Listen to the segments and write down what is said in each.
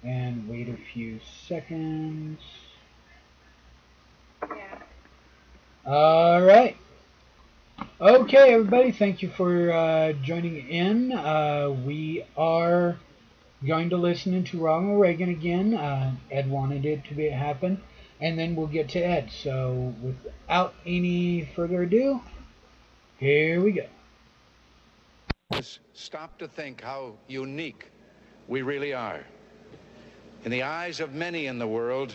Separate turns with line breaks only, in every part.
and wait a few seconds.
Yeah.
All right. Okay, everybody, thank you for joining in. We are going to listen to Ronald Reagan again. Ed wanted it to happen, and then we'll get to Ed. So, without any further ado, here we go.
Stop to think how unique we really are. In the eyes of many in the world,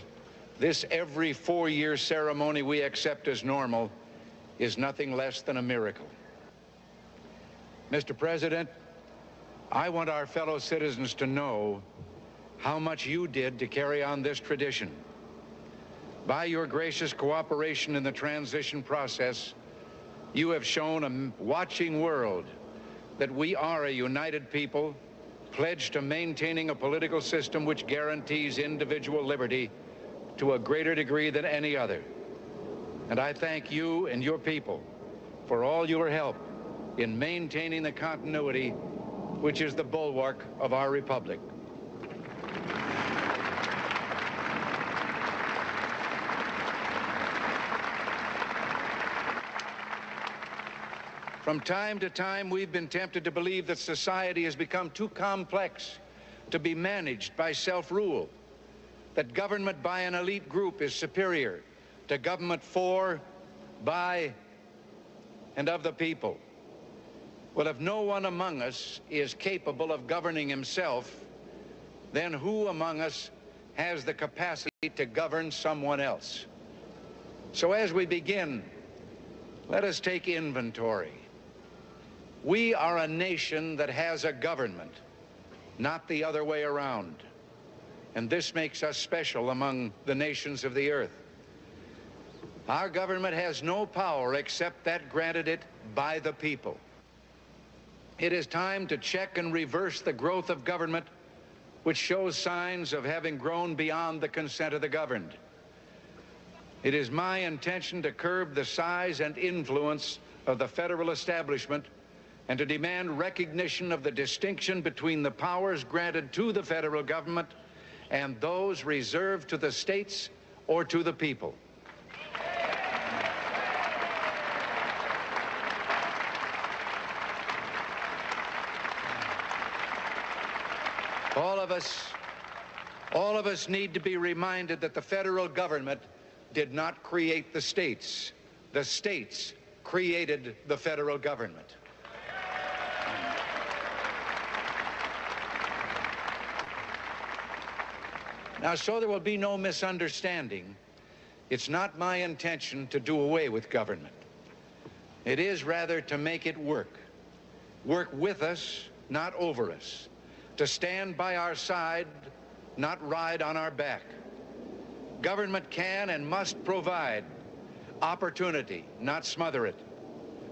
this every 4-year ceremony we accept as normal is nothing less than a miracle. Mr. President, I want our fellow citizens to know how much you did to carry on this tradition. By your gracious cooperation in the transition process, you have shown a watching world that we are a united people, pledged to maintaining a political system which guarantees individual liberty to a greater degree than any other. And I thank you and your people for all your help in maintaining the continuity which is the bulwark of our republic. From time to time, we've been tempted to believe that society has become too complex to be managed by self-rule, that government by an elite group is superior to government for, by, and of the people. Well, if no one among us is capable of governing himself, then who among us has the capacity to govern someone else? So as we begin, let us take inventory. We are a nation that has a government, not the other way around. And this makes us special among the nations of the earth. Our government has no power except that granted it by the people. It is time to check and reverse the growth of government, which shows signs of having grown beyond the consent of the governed. It is my intention to curb the size and influence of the federal establishment and to demand recognition of the distinction between the powers granted to the federal government and those reserved to the states or to the people. All of us need to be reminded that the federal government did not create the states. The states created the federal government. Now, so there will be no misunderstanding, it's not my intention to do away with government. It is rather to make it work with us, not over us, to stand by our side, not ride on our back. Government can and must provide opportunity, not smother it,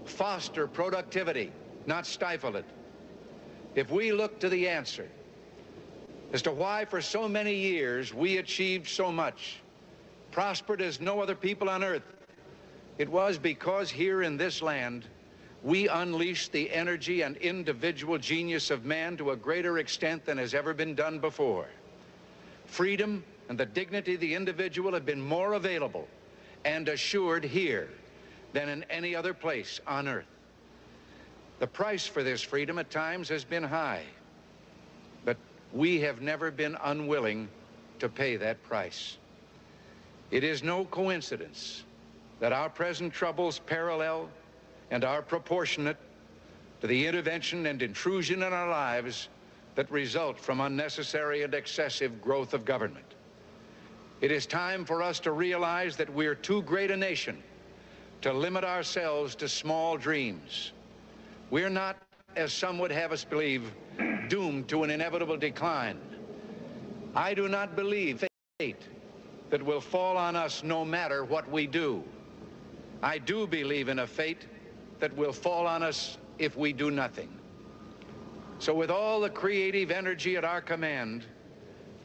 foster productivity, not stifle it. If we look to the answer as to why for so many years we achieved so much, prospered as no other people on earth, it was because here in this land we unleashed the energy and individual genius of man to a greater extent than has ever been done before. Freedom and the dignity of the individual have been more available and assured here than in any other place on earth. The price for this freedom at times has been high, but we have never been unwilling to pay that price. It is no coincidence that our present troubles parallel and are proportionate to the intervention and intrusion in our lives that result from unnecessary and excessive growth of government. It is time for us to realize that we're too great a nation to limit ourselves to small dreams. We're not, as some would have us believe, doomed to an inevitable decline. I do not believe fate that will fall on us no matter what we do. I do believe in a fate that will fall on us if we do nothing. So with all the creative energy at our command,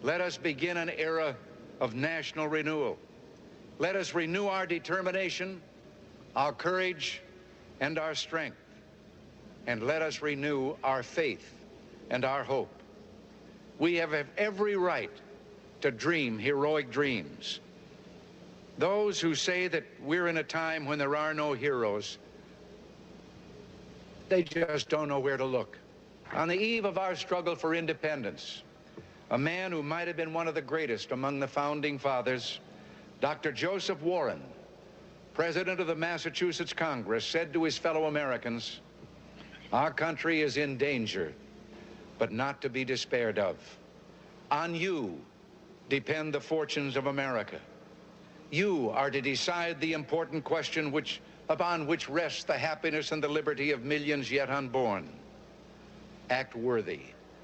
let us begin an era of national renewal. Let us renew our determination, our courage, and our strength. And let us renew our faith and our hope. We have every right to dream heroic dreams. Those who say that we're in a time when there are no heroes, they just don't know where to look. On the eve of our struggle for independence, a man who might have been one of the greatest among the founding fathers, Dr. Joseph Warren, president of the Massachusetts Congress, said to his fellow Americans, "Our country is in danger, but not to be despaired of. On you depend the fortunes of America. You are to decide the important question upon which rests the happiness and the liberty of millions yet unborn. Act worthy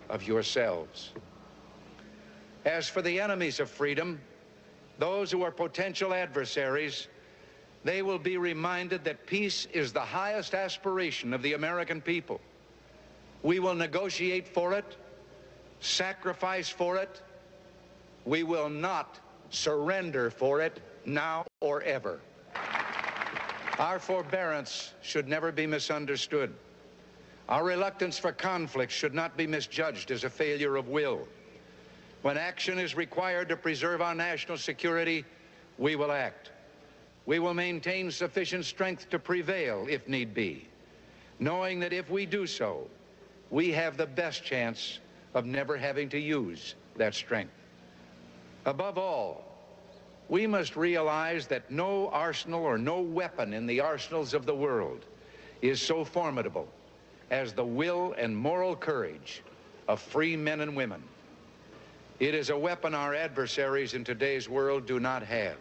of yourselves." As for the enemies of freedom, those who are potential adversaries, they will be reminded that peace is the highest aspiration of the American people. We will negotiate for it, sacrifice for it. We will not surrender for it now or ever. Our forbearance should never be misunderstood. Our reluctance for conflict should not be misjudged as a failure of will. When action is required to preserve our national security, we will act. We will maintain sufficient strength to prevail if need be, knowing that if we do so, we have the best chance of never having to use that strength. Above all, we must realize that no arsenal or no weapon in the arsenals of the world is so formidable as the will and moral courage of free men and women. It is a weapon our adversaries in today's world do not have.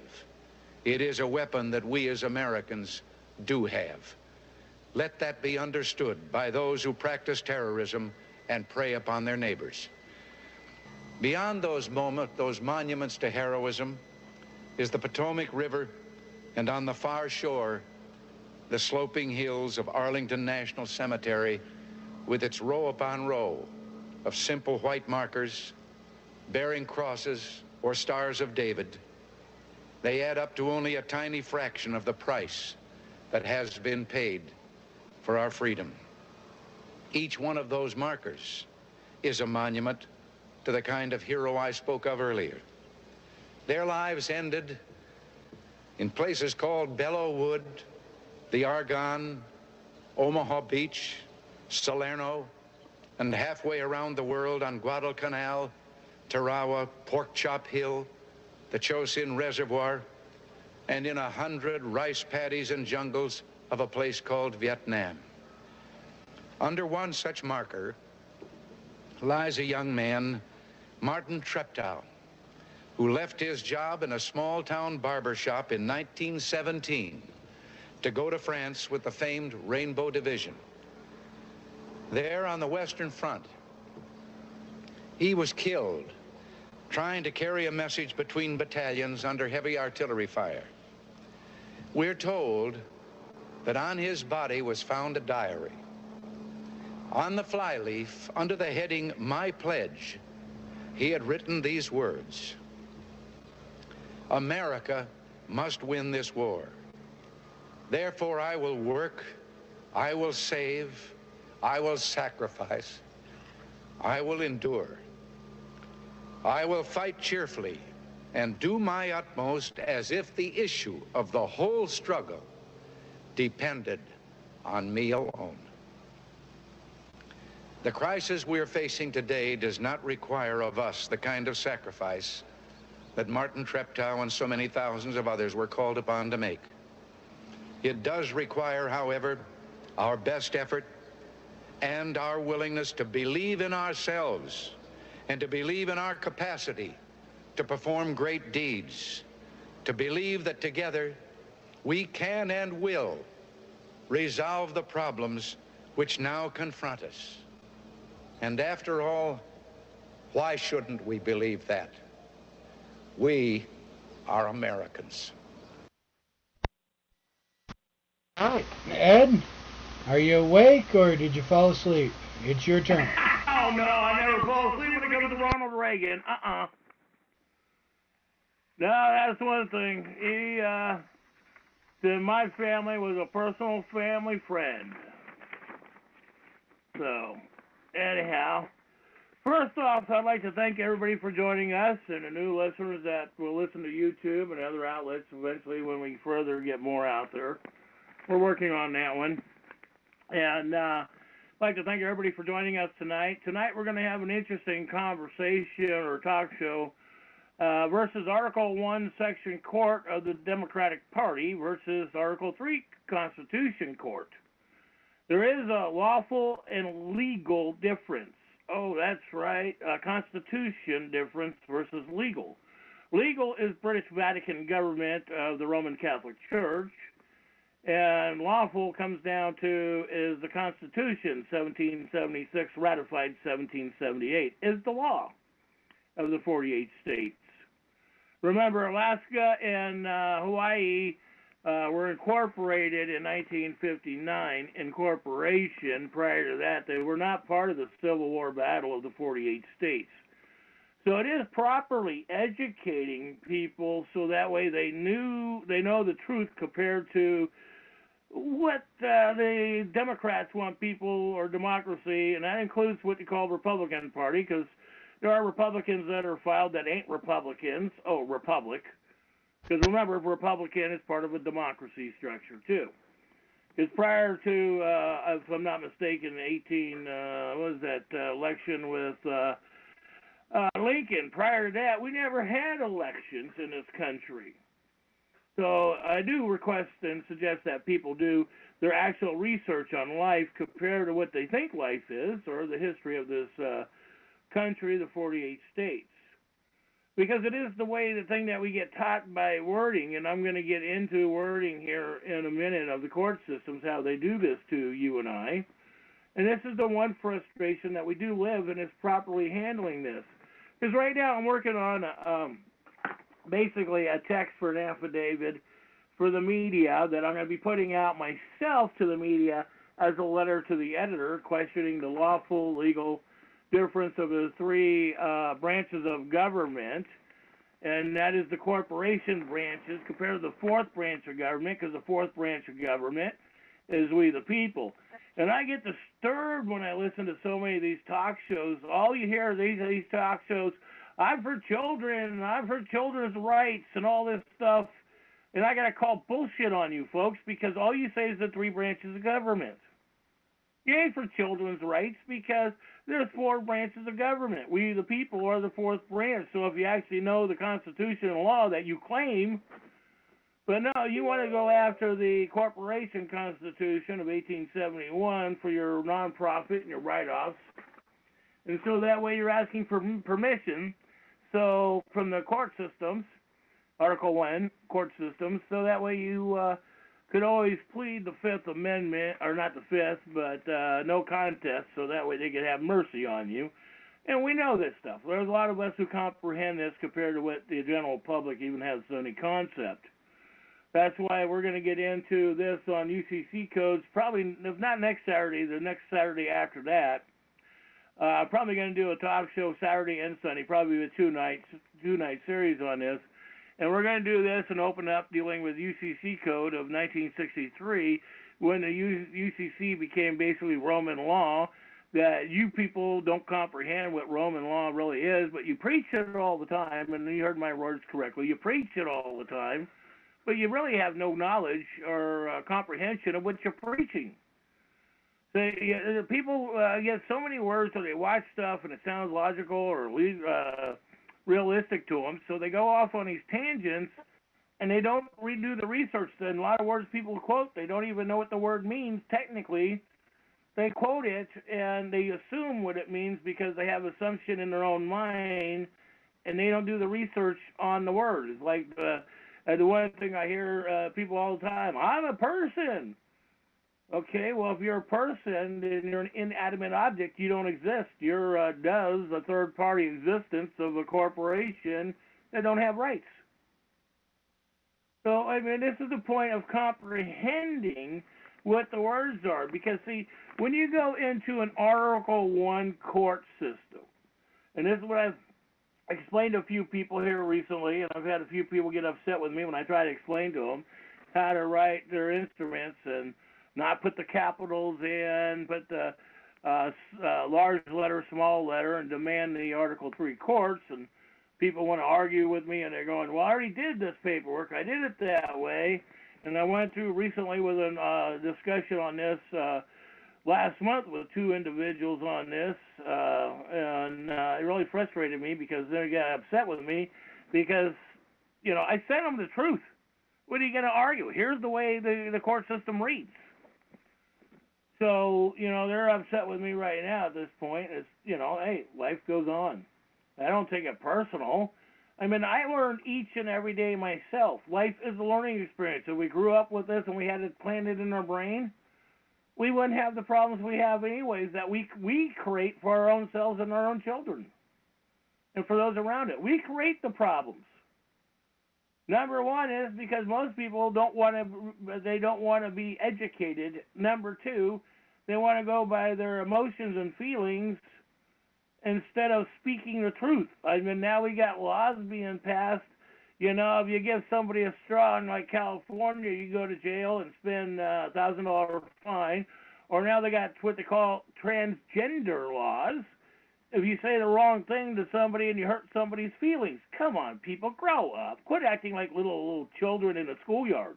It is a weapon that we as Americans do have. Let that be understood by those who practice terrorism and prey upon their neighbors. Beyond those monuments to heroism is the Potomac River, and on the far shore, the sloping hills of Arlington National Cemetery with its row upon row of simple white markers bearing crosses or stars of David. They add up to only a tiny fraction of the price that has been paid for our freedom. Each one of those markers is a monument to the kind of hero I spoke of earlier. Their lives ended in places called Belleau Wood, the Argonne, Omaha Beach, Salerno, and halfway around the world on Guadalcanal, Tarawa, Pork Chop Hill, the Chosin Reservoir, and in 100 rice paddies and jungles of a place called Vietnam. Under one such marker lies a young man, Martin Treptow, who left his job in a small-town barber shop in 1917 to go to France with the famed Rainbow Division. There on the Western Front, he was killed trying to carry a message between battalions under heavy artillery fire. We're told that on his body was found a diary. On the flyleaf, under the heading, "My Pledge," he had written these words: "America must win this war. Therefore, I will work, I will save, I will sacrifice, I will endure. I will fight cheerfully and do my utmost as if the issue of the whole struggle depended on me alone." The crisis we're facing today does not require of us the kind of sacrifice that Martin Treptow and so many thousands of others were called upon to make. It does require, however, our best effort and our willingness to believe in ourselves and to believe in our capacity to perform great deeds, to believe that together we can and will resolve the problems which now confront us. And after all, why shouldn't we believe that? We are Americans.
All right, Ed, are you awake or did you fall asleep? It's your turn.
Oh, no, I never fall asleep when it comes to Ronald Reagan. No, that's one thing. He, to my family, was a personal family friend. So, anyhow, First off, I'd like to thank everybody for joining us and the new listeners that will listen to YouTube and other outlets eventually when we further get more out there. We're working on that one. And I'd like to thank everybody for joining us tonight. Tonight we're going to have an interesting conversation or talk show versus Article 1, Section Court of the Democratic Party versus Article 3, Constitution Court. There is a lawful and legal difference. Oh, that's right. Constitution difference versus legal. Legal is British Vatican government of the Roman Catholic Church. And lawful comes down to is the Constitution, 1776, ratified 1778, is the law of the 48 states. Remember, Alaska and Hawaii were incorporated in 1959. Incorporation, prior to that, they were not part of the Civil War battle of the 48 states. So it is properly educating people so that way they know the truth compared to what the Democrats want people, or democracy, and that includes what you call Republican Party, because there are Republicans that are filed that ain't Republicans. Oh, Republic. Because remember, Republican is part of a democracy structure, too. Because prior to, if I'm not mistaken, election with Lincoln, prior to that, we never had elections in this country. So I do request and suggest that people do their actual research on life compared to what they think life is, or the history of this country, the 48 states. Because it is the thing that we get taught by wording, and I'm going to get into wording here in a minute of the court systems, how they do this to you and I. And this is the one frustration that we do live in, is properly handling this. Because right now I'm working on basically a text for an affidavit for the media that I'm going to be putting out myself to the media as a letter to the editor, questioning the lawful, legal difference of the three branches of government, and that is the corporation branches compared to the fourth branch of government, because the fourth branch of government is we the people. And I get disturbed when I listen to so many of these talk shows. All you hear are these talk shows, I'm for children, I'm for children's rights, and all this stuff. And I got to call bullshit on you folks, because all you say is the three branches of government. You ain't for children's rights, because there's four branches of government. We, the people, are the fourth branch. So if you actually know the Constitution and law that you claim, but no, you want to go after the Corporation Constitution of 1871 for your nonprofit and your write-offs. And so that way you're asking for permission. So from the court systems, Article 1, court systems, so that way you could always plead the Fifth Amendment, or not the Fifth, but no contest, so that way they could have mercy on you. And we know this stuff. There's a lot of us who comprehend this compared to what the general public even has any concept. That's why we're going to get into this on UCC codes, probably, if not next Saturday, the next Saturday after that. Probably going to do a talk show Saturday and Sunday, probably a two-night series on this. And we're going to do this and open up dealing with UCC code of 1963, when the UCC became basically Roman law, that you people don't comprehend what Roman law really is, but you preach it all the time, and you heard my words correctly, you preach it all the time, but you really have no knowledge or comprehension of what you're preaching. So people get so many words, so they watch stuff and it sounds logical or realistic to them, so they go off on these tangents and they don't redo the research. And a lot of words people quote, they don't even know what the word means technically. They quote it and they assume what it means because they have assumption in their own mind, and they don't do the research on the word. It's like the one thing I hear people all the time, I'm a person. Okay, well, if you're a person and you're an inanimate object, you don't exist. You're a third-party existence of a corporation that don't have rights. So, I mean, this is the point of comprehending what the words are. Because, see, when you go into an Article 1 court system, and this is what I've explained to a few people here recently, and I've had a few people get upset with me when I try to explain to them how to write their instruments and not put the capitals in, put the large letter, small letter, and demand the Article 3 courts. And people want to argue with me, and they're going, well, I already did this paperwork. I did it that way. And I went through recently with a discussion on this last month with two individuals on this, and it really frustrated me because they got upset with me because, you know, I sent them the truth. What are you going to argue? Here's the way the court system reads. So, you know, they're upset with me right now at this point. It's, you know, hey, life goes on. I don't take it personal. I mean, I learn each and every day myself. Life is a learning experience. If we grew up with this and we had it planted in our brain, we wouldn't have the problems we have anyways that we create for our own selves and our own children and for those around it. We create the problems. Number one is because most people don't want to be educated. Number two, they want to go by their emotions and feelings instead of speaking the truth. I mean, now we got laws being passed. You know, if you give somebody a straw in like California, you go to jail and spend $1,000 fine. Or now they got what they call transgender laws. If you say the wrong thing to somebody and you hurt somebody's feelings, come on, people, grow up. Quit acting like little children in a schoolyard.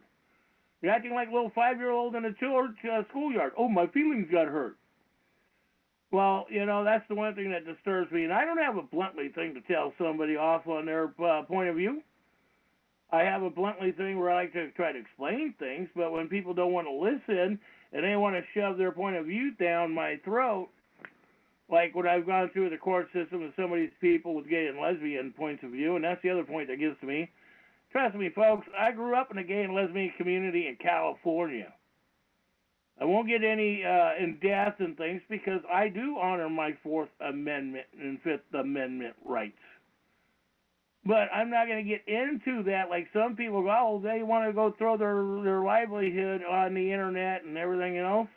You're acting like little 5-year-old in a schoolyard. Oh, my feelings got hurt. Well, you know, that's the one thing that disturbs me. And I don't have a bluntly thing to tell somebody off on their point of view. I have a bluntly thing where I like to try to explain things, but when people don't want to listen and they want to shove their point of view down my throat, like what I've gone through the court system with some of these people with gay and lesbian points of view, and that's the other point that gives to me. Trust me, folks, I grew up in a gay and lesbian community in California. I won't get any in depth and things because I do honor my Fourth Amendment and Fifth Amendment rights. But I'm not going to get into that like some people go, oh, they want to go throw their livelihood on the internet and everything else.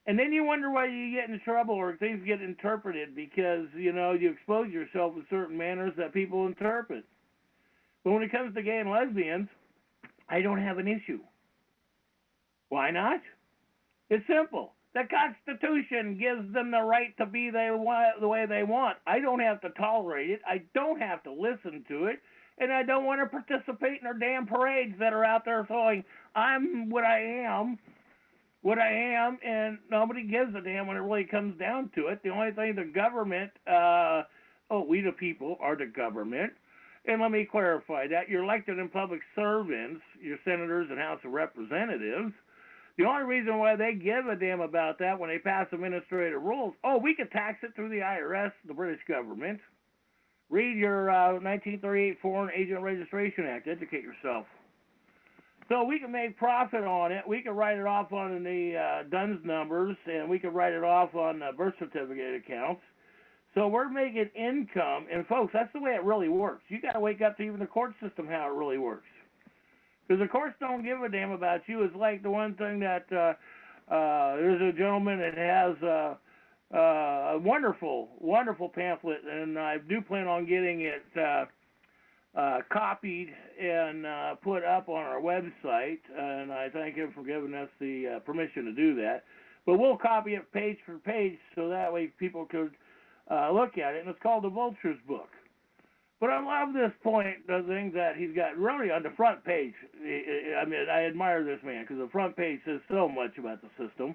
And then you wonder why you get in trouble or things get interpreted because, you know, you expose yourself in certain manners that people interpret. But when it comes to gay and lesbians, I don't have an issue. Why not? It's simple. The Constitution gives them the right to be the way they want. I don't have to tolerate it. I don't have to listen to it. And I don't want to participate in their damn parades that are out there saying, I'm what I am, and nobody gives a damn when it really comes down to it. The only thing the government, we the people are the government. And let me clarify that. You're elected and public servants, your senators and House of Representatives. The only reason why they give a damn about that when they pass administrative rules, we could tax it through the IRS, the British government. Read your 1938 Foreign Agent Registration Act. Educate yourself. So we can make profit on it. We can write it off on the DUNS numbers, and we can write it off on birth certificate accounts. So we're making income. And, folks, that's the way it really works. You got to wake up to even the court system how it really works. Because the courts don't give a damn about you. It's like the one thing that there's a gentleman that has a wonderful, wonderful pamphlet, and I do plan on getting it copied and put up on our website, and I thank him for giving us the permission to do that. But we'll copy it page for page so that way people could look at it, and it's called The Vulture's Book. But I love this point, the thing that he's got really on the front page. I mean, I admire this man because the front page says so much about the system.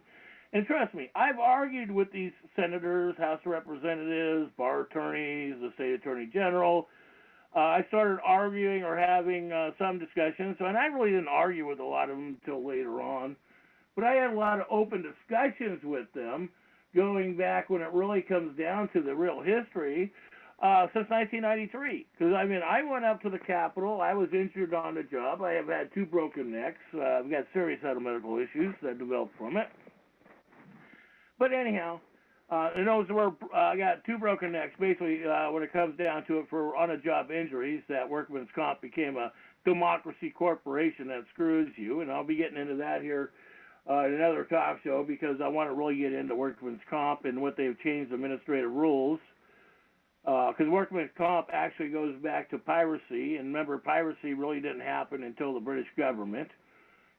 And trust me, I've argued with these senators, House of Representatives, bar attorneys, the state attorney general. I started arguing or having some discussions, and I really didn't argue with a lot of them until later on. But I had a lot of open discussions with them going back when it really comes down to the real history. Since 1993, because I mean, I went up to the Capitol. I was injured on the job. I have had 2 broken necks. I've got serious head medical issues that developed from it. But anyhow, and those were I got 2 broken necks. Basically, when it comes down to it, for on-the-job injuries, that Workman's Comp became a democracy corporation that screws you, and I'll be getting into that here in another talk show because I want to really get into Workman's Comp and what they've changed administrative rules. Because Workman's Comp actually goes back to piracy, and remember, piracy really didn't happen until the British government,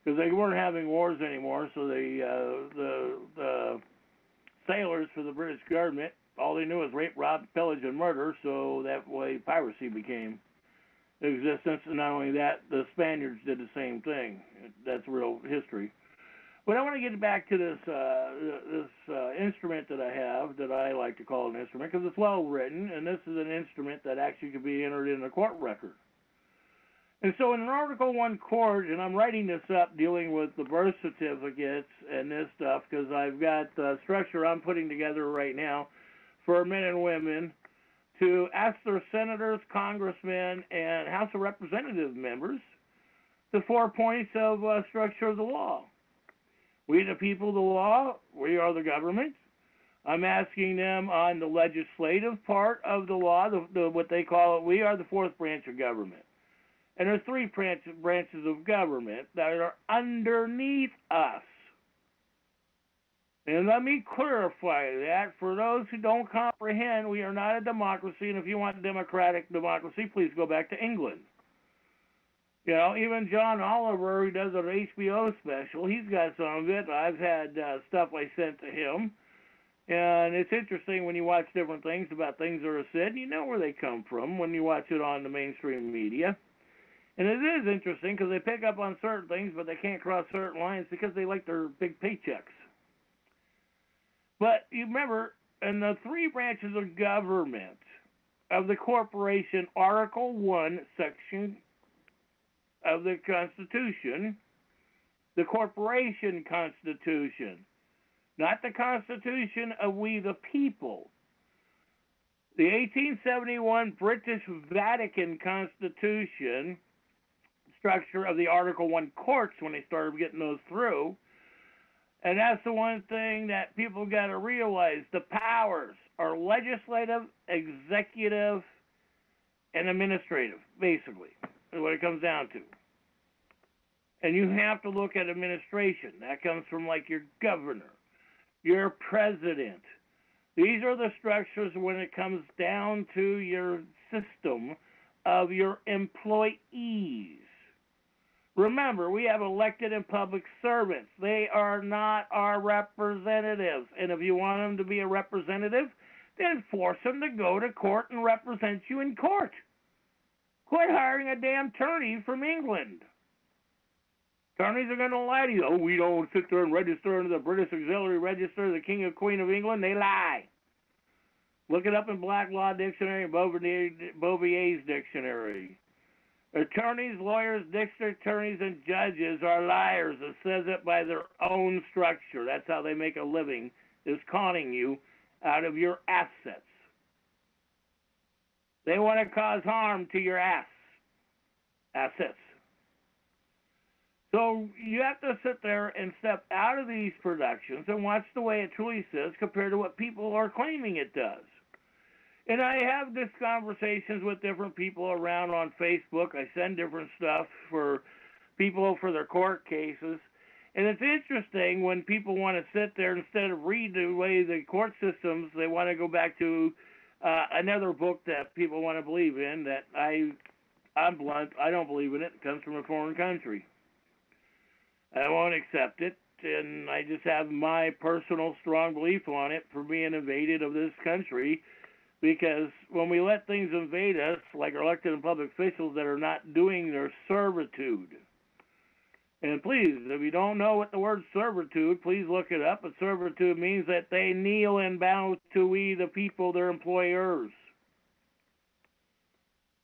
because they weren't having wars anymore, so the sailors for the British government. All they knew was rape, rob, pillage, and murder, so that way piracy became in existence. And not only that, the Spaniards did the same thing. That's real history. But I want to get back to this instrument that I have, that I like to call an instrument, because it's well written, and this is an instrument that actually could be entered in a court record. And so in an Article I court, and I'm writing this up dealing with the birth certificates and this stuff, because I've got the structure I'm putting together right now for men and women to ask their senators, congressmen, and House of Representative members the 4 points of structure of the law. We the people of the law, we are the government. I'm asking them on the legislative part of the law, what they call it, we are the fourth branch of government. And there's three branches of government that are underneath us. And let me clarify that for those who don't comprehend, we are not a democracy, and if you want democratic democracy, please go back to England. You know, even John Oliver, who does an HBO special, he's got some of it. I've had stuff I sent to him. And it's interesting when you watch different things about things that are said, you know where they come from when you watch it on the mainstream media. And it is interesting because they pick up on certain things, but they can't cross certain lines because they like their big paychecks. But you remember, in the three branches of government of the corporation, Article 1, Section of the Constitution, the corporation constitution, not the Constitution of we the people. The 1871 British Vatican Constitution structure of the Article 1 courts, when they started getting those through, and that's the one thing that people got to realize. The powers are legislative, executive, and administrative, basically, is what it comes down to. And you have to look at administration. That comes from like your governor, your president. These are the structures when it comes down to your system of your employees. Remember, we have elected and public servants. They are not our representatives. And if you want them to be a representative, then force them to go to court and represent you in court. Quit hiring a damn attorney from England. Attorneys are going to lie to you. Oh, we don't sit there and register under the British Auxiliary Register, the King or Queen of England. They lie. Look it up in Black Law Dictionary and Bouvier's Dictionary. Attorneys, lawyers, district attorneys, and judges are liars. It says it by their own structure. That's how they make a living, is conning you out of your assets. They want to cause harm to your assets. So you have to sit there and step out of these productions and watch the way it truly says compared to what people are claiming it does. And I have these conversations with different people around on Facebook. I send different stuff for people for their court cases. And it's interesting when people want to sit there, instead of read the way the court systems, they want to go back to another book that people want to believe in, that I'm blunt, I don't believe in it. It comes from a foreign country. I won't accept it, and I just have my personal strong belief on it for being invaded of this country, because when we let things invade us, like elected and public officials that are not doing their servitude, and please, if you don't know what the word servitude, please look it up. But servitude means that they kneel and bow to we the people, their employers.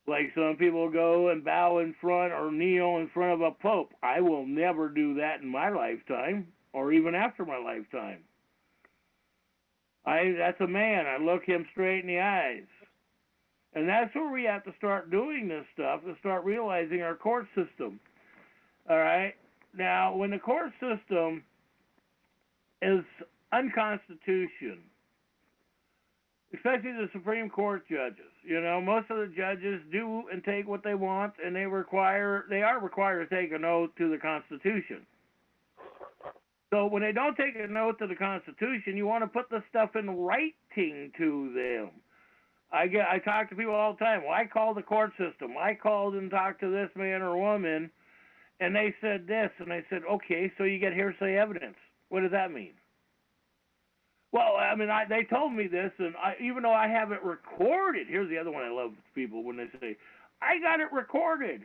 Like some people go and bow in front or kneel in front of a pope. I will never do that in my lifetime or even after my lifetime. That's a man. I look him straight in the eyes. And that's where we have to start doing this stuff, to start realizing our court system. All right? Now, when the court system is unconstitutional, especially the Supreme Court judges. You know, most of the judges do and take what they want, and they are required to take an oath to the Constitution. So when they don't take an oath to the Constitution, you want to put the stuff in writing to them. I talk to people all the time. Well, I called the court system. I called and talked to this man or woman, and they said this, and I said, okay, so you get hearsay evidence. What does that mean? Well, I mean, they told me this, and even though I have it recorded, here's the other one I love people when they say, I got it recorded.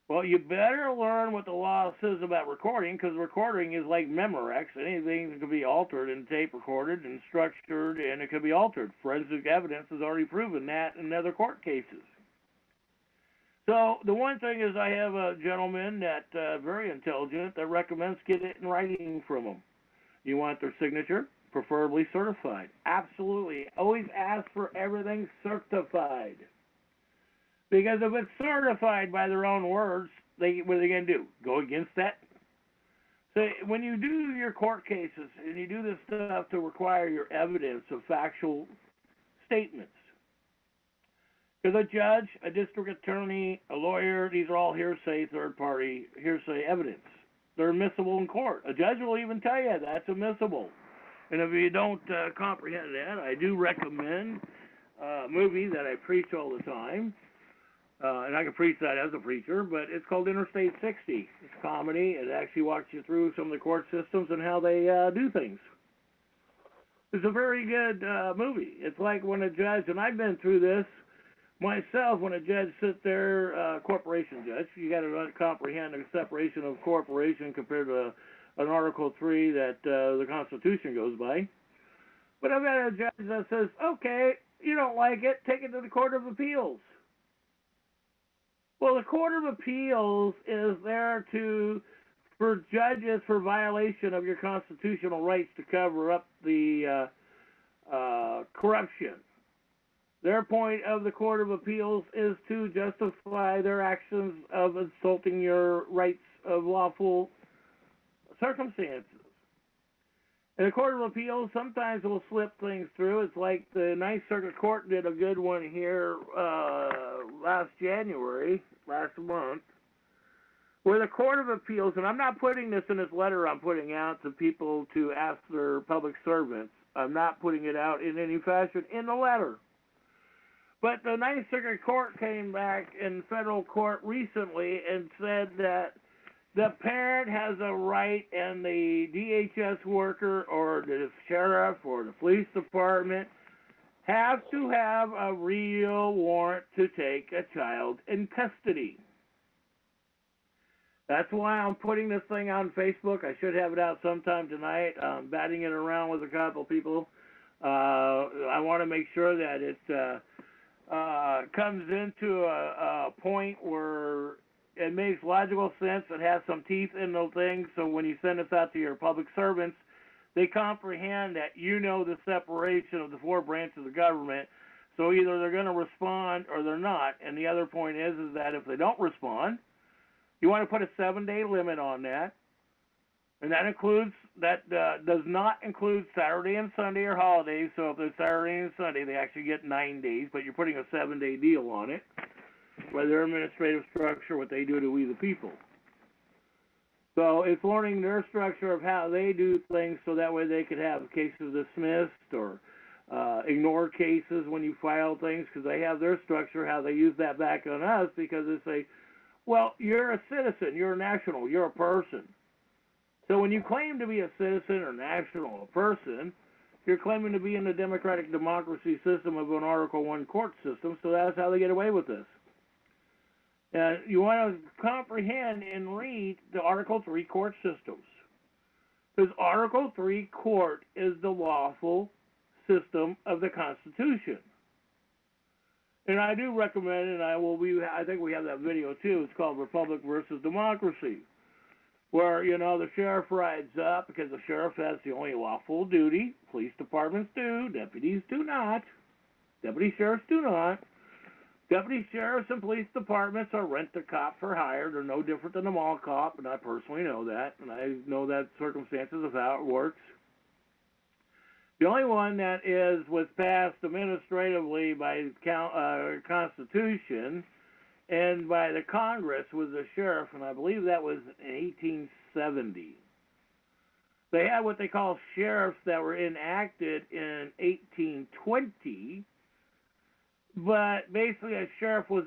Well, you better learn what the law says about recording, because recording is like Memorex. Anything that can be altered and tape recorded and structured, and it can be altered. Forensic evidence has already proven that in other court cases. So the one thing is I have a gentleman that very intelligent that recommends get it in writing from them. You want their signature, preferably certified. Absolutely. Always ask for everything certified. Because if it's certified by their own words, what are they going to do? Go against that? So when you do your court cases and you do this stuff to require your evidence of factual statements, because a judge, a district attorney, a lawyer, these are all hearsay, third-party hearsay evidence. They're admissible in court. A judge will even tell you that's admissible. And if you don't comprehend that, I do recommend a movie that I preach all the time. And I can preach that as a preacher, but it's called Interstate 60. It's comedy. It actually walks you through some of the court systems and how they do things. It's a very good movie. It's like when a judge, and I've been through this myself, when a judge sits there, corporation judge, you got to comprehend the separation of corporation compared to an Article 3 that the Constitution goes by. But I've got a judge that says, okay, you don't like it, take it to the Court of Appeals. Well, the Court of Appeals is there for judges for violation of your constitutional rights to cover up the corruption. Their point of the Court of Appeals is to justify their actions of insulting your rights of lawful circumstances. And the Court of Appeals sometimes will slip things through. It's like the Ninth Circuit Court did a good one here last month, where the Court of Appeals, and I'm not putting this in this letter I'm putting out to people to ask their public servants. I'm not putting it out in any fashion in the letter. But the Ninth Circuit Court came back in federal court recently and said that the parent has a right, and the DHS worker or the sheriff or the police department have to have a real warrant to take a child in custody. That's why I'm putting this thing on Facebook. I should have it out sometime tonight. I'm batting it around with a couple people. I want to make sure that it comes into a point where it makes logical sense. It has some teeth in the thing, so when you send this out to your public servants, they comprehend that you know the separation of the four branches of the government, so either they're going to respond or they're not. And the other point is that if they don't respond, you want to put a 7-day limit on that, and that does not include Saturday and Sunday or holidays. So if it's Saturday and Sunday, they actually get 9 days, but you're putting a 7-day deal on it by their administrative structure, what they do to we the people. So it's learning their structure of how they do things, so that way they could have cases dismissed or ignore cases when you file things, because they have their structure, how they use that back on us, because they say, well, you're a citizen, you're a national, you're a person. So when you claim to be a citizen or national or person, you're claiming to be in the democratic democracy system of an Article I court system, so that's how they get away with this. You want to comprehend and read the Article 3 court systems. Because Article 3 court is the lawful system of the Constitution. And I do recommend, and I think we have that video too, it's called Republic versus Democracy, where, the sheriff rides up because the sheriff has the only lawful duty. Police departments do, deputies do not. Deputy sheriffs do not. Deputy sheriffs and police departments are rent-a-cop for hire. They're no different than a mall cop, and I personally know that, and I know that circumstances of how it works. The only one that was passed administratively by Constitution and by the Congress was the sheriff, and I believe that was in 1870. They had what they call sheriffs that were enacted in 1820, but basically a sheriff was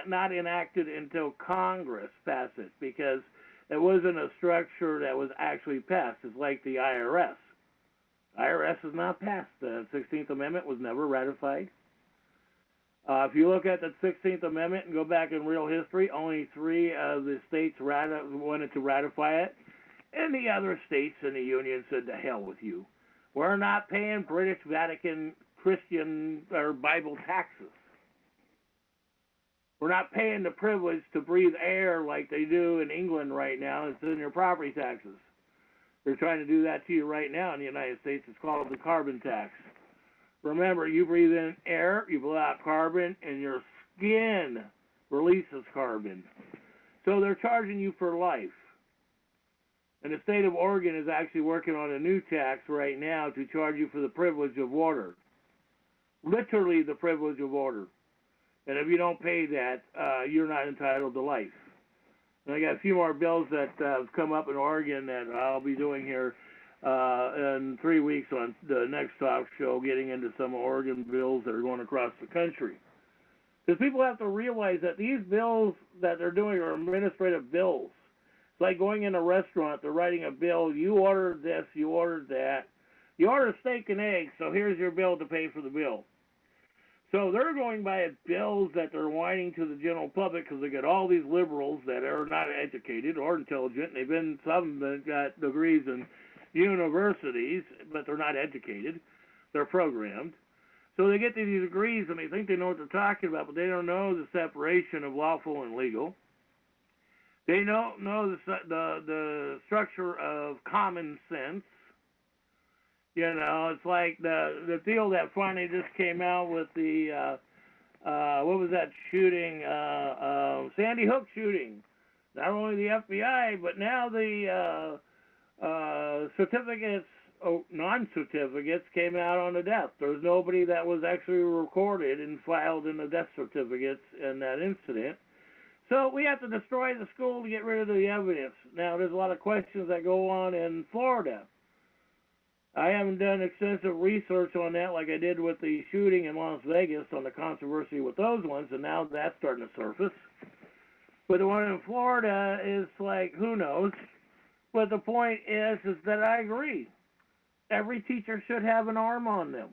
not enacted until Congress passed it, because it wasn't a structure that was actually passed. It's like the IRS. IRS has not passed. The 16th Amendment was never ratified. If you look at the 16th Amendment and go back in real history, only 3 of the states wanted to ratify it, and the other states in the Union said, to hell with you. We're not paying British Vatican Christian or Bible taxes. We're not paying the privilege to breathe air like they do in England right now. It's in your property taxes. They're trying to do that to you right now in the United States. It's called the carbon tax. Remember, you breathe in air, you blow out carbon, and your skin releases carbon. So they're charging you for life. And the state of Oregon is actually working on a new tax right now to charge you for the privilege of water. Literally the privilege of water. And if you don't pay that, you're not entitled to life. And I got a few more bills that have come up in Oregon that I'll be doing here in 3 weeks on the next talk show, getting into some Oregon bills that are going across the country. Because people have to realize that these bills that they're doing are administrative bills. It's like going in a restaurant, they're writing a bill, you ordered this, you ordered that. You ordered steak and eggs, so here's your bill to pay for the bill. So they're going by bills that they're whining to the general public because they got all these liberals that are not educated or intelligent. They've been, some that got degrees in universities, but they're not educated. They're programmed. So they get these degrees and they think they know what they're talking about, but they don't know the separation of lawful and legal. They don't know the structure of common sense. You know, it's like the deal that finally just came out with the, what was that shooting, Sandy Hook shooting. Not only the FBI, but now the certificates, non-certificates came out on the death. There's nobody that was actually recorded and filed in the death certificates in that incident. So we have to destroy the school to get rid of the evidence. Now, there's a lot of questions that go on in Florida. I haven't done extensive research on that like I did with the shooting in Las Vegas on the controversy with those ones, and now that's starting to surface. But the one in Florida is like, who knows? But the point is that I agree. Every teacher should have an arm on them.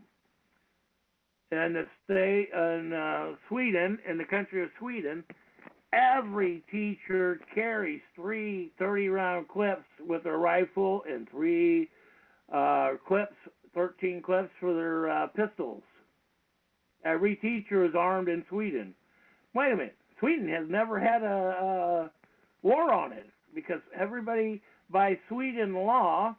And the state in Sweden, in the country of Sweden, every teacher carries 3 30-round clips with their rifle and 3 clips, 13 clips for their pistols. Every teacher is armed in Sweden. Wait a minute. Sweden has never had a war on it because everybody, by Sweden law,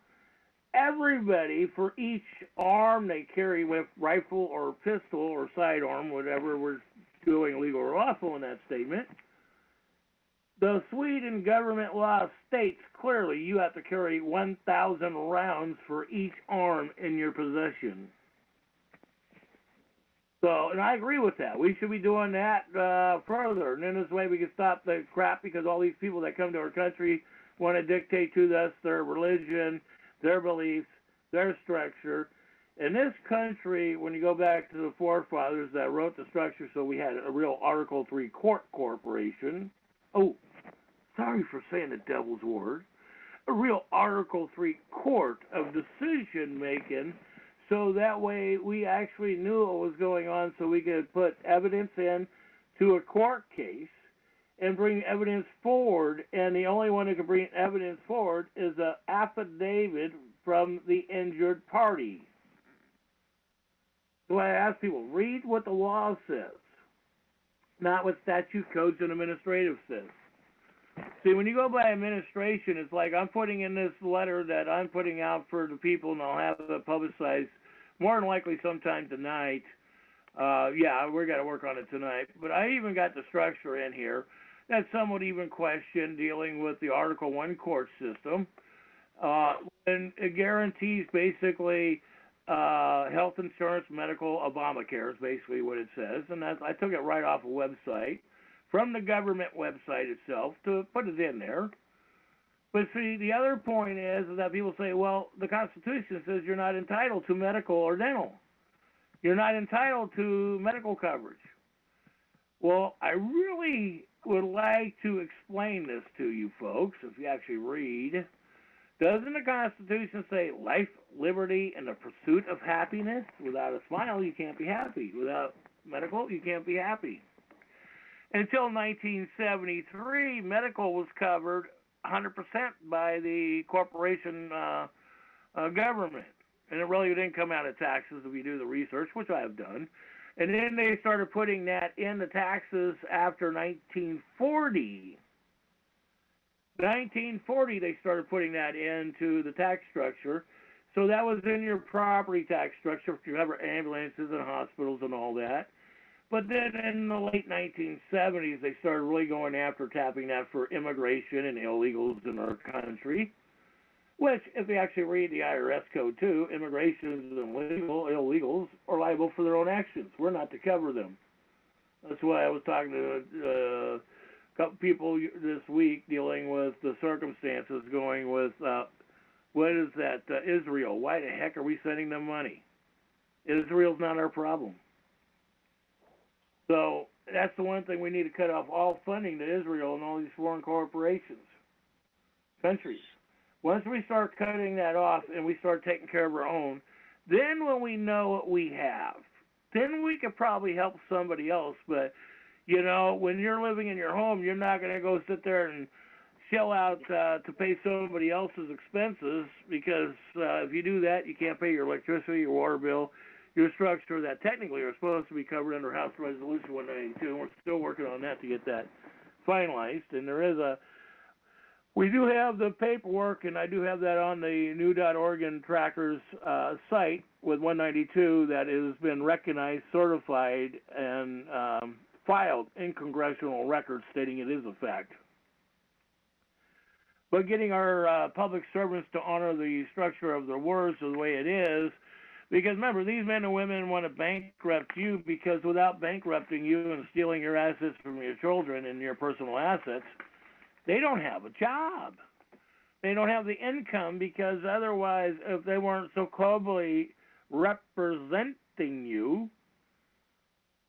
everybody for each arm they carry with rifle or pistol or sidearm, whatever we're doing legal or lawful in that statement, the Sweden government law states clearly you have to carry 1,000 rounds for each arm in your possession. So, and I agree with that. We should be doing that further. And in this way we can stop the crap because all these people that come to our country want to dictate to us their religion, their beliefs, their structure. In this country, when you go back to the forefathers that wrote the structure so we had a real Article 3 court corporation. Oh, sorry for saying the devil's word. A real Article 3 court of decision making, so that way we actually knew what was going on so we could put evidence in to a court case and bring evidence forward. And the only one who can bring evidence forward is an affidavit from the injured party. So I ask people, read what the law says, not what statute, codes, and administrative says. See, when you go by administration, it's like I'm putting in this letter that I'm putting out for the people, and I'll have it publicized more than likely sometime tonight. Yeah, we're going to work on it tonight. But I even got the structure in here that some would even question dealing with the Article 1 court system. And it guarantees basically health insurance, medical, Obamacare is basically what it says. And that's, I took it right off a website, from the government website itself, to put it in there. But see, the other point is that people say, well, the Constitution says you're not entitled to medical or dental. You're not entitled to medical coverage. Well, I really would like to explain this to you folks, if you actually read. Doesn't the Constitution say life, liberty, and the pursuit of happiness? Without a smile, you can't be happy. Without medical, you can't be happy. Until 1973, medical was covered 100% by the corporation government. And it really didn't come out of taxes if you do the research, which I have done. And then they started putting that in the taxes after 1940. 1940, they started putting that into the tax structure. So that was in your property tax structure if you have ambulances and hospitals and all that. But then in the late 1970s, they started really going after tapping that for immigration and illegals in our country. Which, if you actually read the IRS code too, immigrations and illegals are liable for their own actions. We're not to cover them. That's why I was talking to a couple people this week dealing with the circumstances going with, what is that, Israel. Why the heck are we sending them money? Israel's not our problem. So that's the one thing we need to cut off all funding to Israel and all these foreign corporations, countries. Once we start cutting that off and we start taking care of our own, then when we know what we have, then we could probably help somebody else. But, you know, when you're living in your home, you're not going to go sit there and shell out to pay somebody else's expenses because if you do that, you can't pay your electricity, your water bill, your structure that technically are supposed to be covered under House Resolution 192. And we're still working on that to get that finalized. And we do have the paperwork, and I do have that on the new.Oregon Trackers site with 192 that has been recognized, certified, and filed in congressional records stating it is a fact. But getting our public servants to honor the structure of their words the way it is, because remember, these men and women want to bankrupt you because without bankrupting you and stealing your assets from your children and your personal assets, they don't have a job. They don't have the income because otherwise, if they weren't so closely representing you,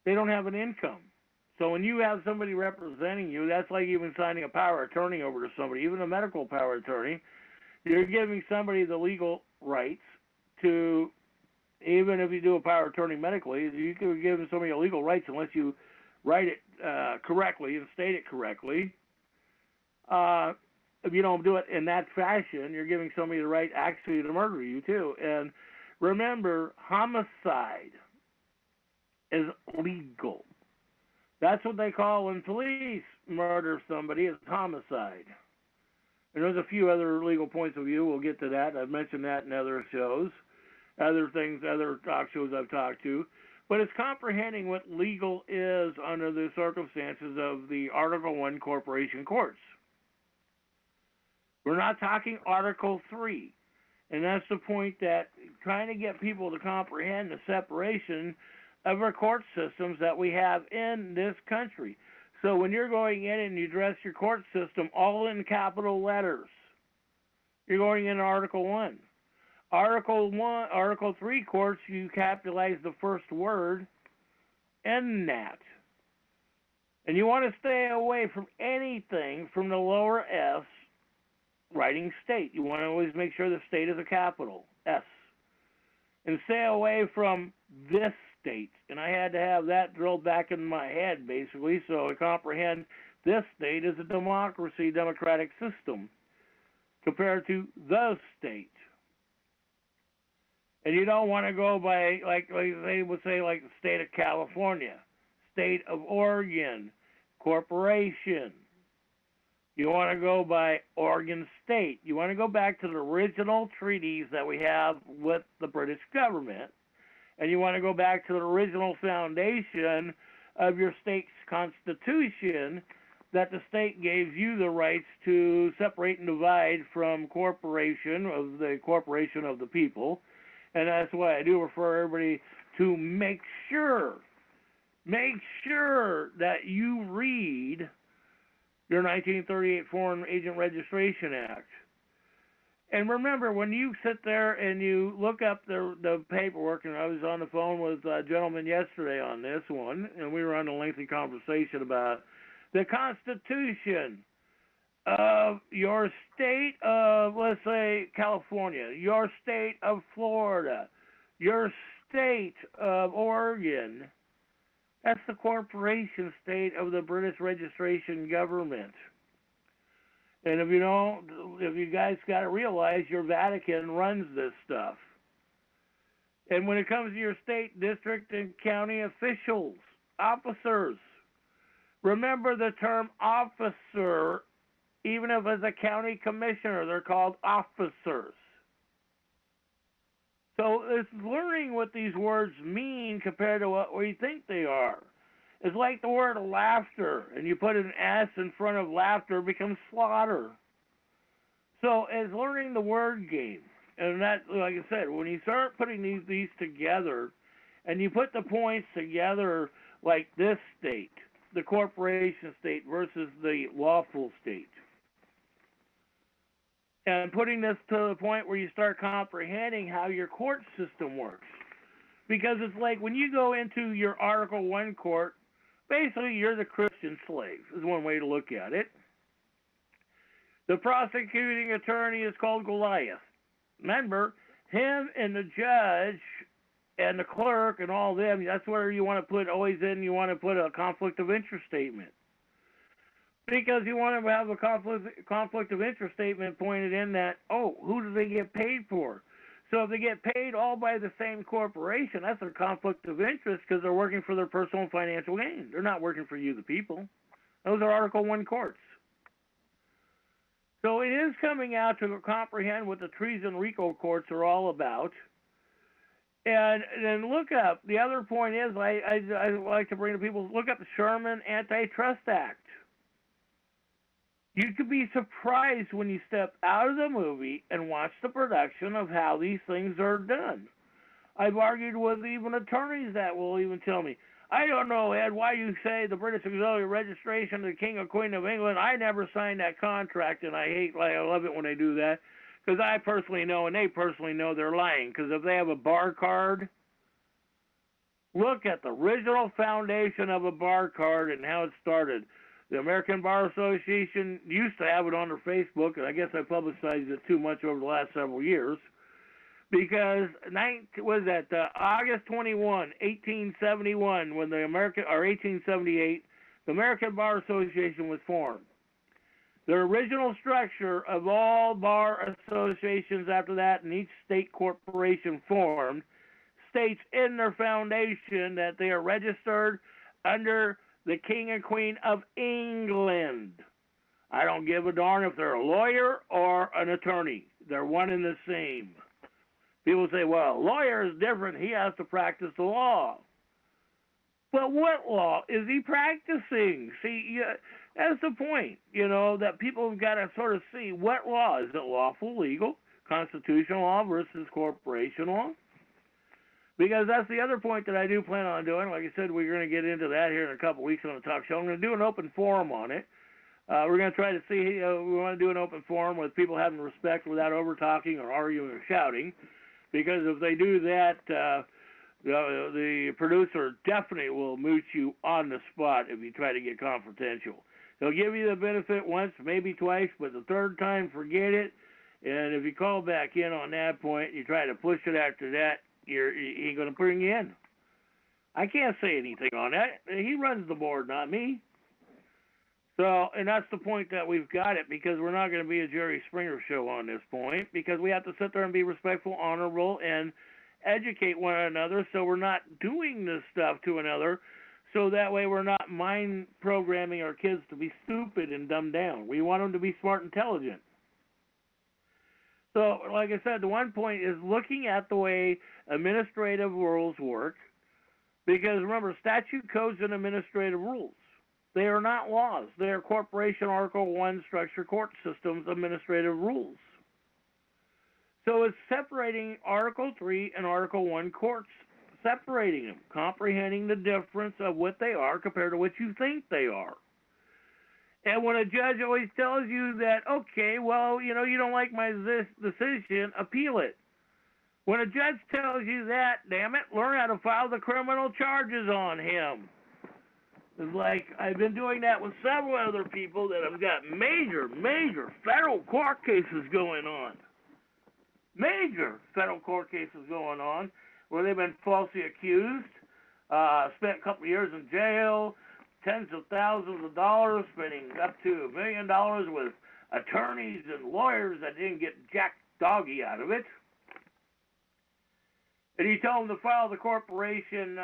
they don't have an income. So when you have somebody representing you, that's like even signing a power of attorney over to somebody, even a medical power of attorney. You're giving somebody the legal rights to, even if you do a power of attorney medically, you can give somebody legal rights unless you write it correctly and state it correctly. If you don't do it in that fashion, you're giving somebody the right actually to murder you too. And remember, homicide is legal. That's what they call when police murder somebody, is homicide. And there's a few other legal points of view. We'll get to that. I've mentioned that in other shows, other things, other talk shows I've talked to. But it's comprehending what legal is under the circumstances of the Article 1 corporation courts. We're not talking Article 3. And that's the point, that trying to get people to comprehend the separation of our court systems that we have in this country. So when you're going in and you address your court system all in capital letters, you're going in Article 1. Article 3 courts, you capitalize the first word in that. And you want to stay away from anything from the lower S writing state. You want to always make sure the state is a capital S. And stay away from this state. And I had to have that drilled back in my head, basically, so I comprehend this state is a democracy, democratic system compared to the state. And you don't want to go by, like they would say, like the state of California, state of Oregon, corporation. You want to go by Oregon State. You want to go back to the original treaties that we have with the British government. And you want to go back to the original foundation of your state's constitution, that the state gave you the rights to separate and divide from corporation of the people. And that's why I do refer everybody to make sure that you read your 1938 Foreign Agent Registration Act. And remember, when you sit there and you look up the paperwork, and I was on the phone with a gentleman yesterday on this one, and we were on a lengthy conversation about the Constitution of your state of, let's say, California, your state of Florida, your state of Oregon. That's the corporation state of the British registration government. And if you guys got to realize your Vatican runs this stuff. And when it comes to your state, district, and county officials, officers, remember the term officer. Even if it's a county commissioner, they're called officers. So it's learning what these words mean compared to what we think they are. It's like the word laughter, and you put an S in front of laughter, it becomes slaughter. So it's learning the word game. And that, like I said, when you start putting these together, and you put the points together like this state, the corporation state versus the lawful state, and putting this to the point where you start comprehending how your court system works. Because it's like when you go into your Article 1 court, basically you're the Christian slave, is one way to look at it. The prosecuting attorney is called Goliath. Remember, him and the judge and the clerk and all them, that's where you want to put always in, you want to put a conflict of interest statement. Because you want to have a conflict of interest statement pointed in that, who do they get paid for? So if they get paid all by the same corporation, that's a conflict of interest because they're working for their personal financial gain. They're not working for you, the people. Those are Article 1 courts. So it is coming out to comprehend what the treason RICO courts are all about. And then look up, the other point is, I like to bring to people, look up the Sherman Antitrust Act. You could be surprised when you step out of the movie and watch the production of how these things are done. I've argued with even attorneys that will even tell me, I don't know, Ed, why you say the British Auxiliary Registration of the King or Queen of England. I never signed that contract, and I love it when they do that, because I personally know, and they personally know they're lying, because if they have a bar card, look at the original foundation of a bar card and how it started. The American Bar Association used to have it on their Facebook, and I guess I publicized it too much over the last several years, because August 21, 1871, when 1878, the American Bar Association was formed. The original structure of all bar associations after that, and each state corporation formed, states in their foundation that they are registered under the King and Queen of England. I don't give a darn if they're a lawyer or an attorney. They're one and the same. People say, well, a lawyer is different. He has to practice the law. But what law is he practicing? See, that's the point, that people have got to sort of see what law. Is it lawful, legal, constitutional law versus corporation law? Because that's the other point that I do plan on doing. Like I said, we're going to get into that here in a couple weeks on the talk show. I'm going to do an open forum on it. We're going to try to see, we want to do an open forum with people having respect without over-talking or arguing or shouting. Because if they do that, the producer definitely will mute you on the spot if you try to get confrontational. They'll give you the benefit once, maybe twice, but the third time, forget it. And if you call back in on that point, you try to push it after that, he ain't going to bring you in. I can't say anything on that. He runs the board, not me. So, and that's the point that we've got it, because we're not going to be a Jerry Springer show on this point, because we have to sit there and be respectful, honorable, and educate one another, so we're not doing this stuff to another, so that way we're not mind programming our kids to be stupid and dumbed down. We want them to be smart and intelligent. So, like I said, the one point is looking at the way administrative rules work, because remember, statute codes and administrative rules, they are not laws. They are Corporation Article 1 Structured Court Systems administrative rules. So it's separating Article 3 and Article 1 courts, separating them, comprehending the difference of what they are compared to what you think they are. And when a judge always tells you that, okay, well, you don't like my decision, appeal it. When a judge tells you that, damn it, learn how to file the criminal charges on him. It's like I've been doing that with several other people that have got major, major federal court cases going on. Major federal court cases going on where they've been falsely accused, spent a couple of years in jail, tens of thousands of dollars, spending up to $1 million with attorneys and lawyers that didn't get jack doggy out of it. And you tell them to file the corporation,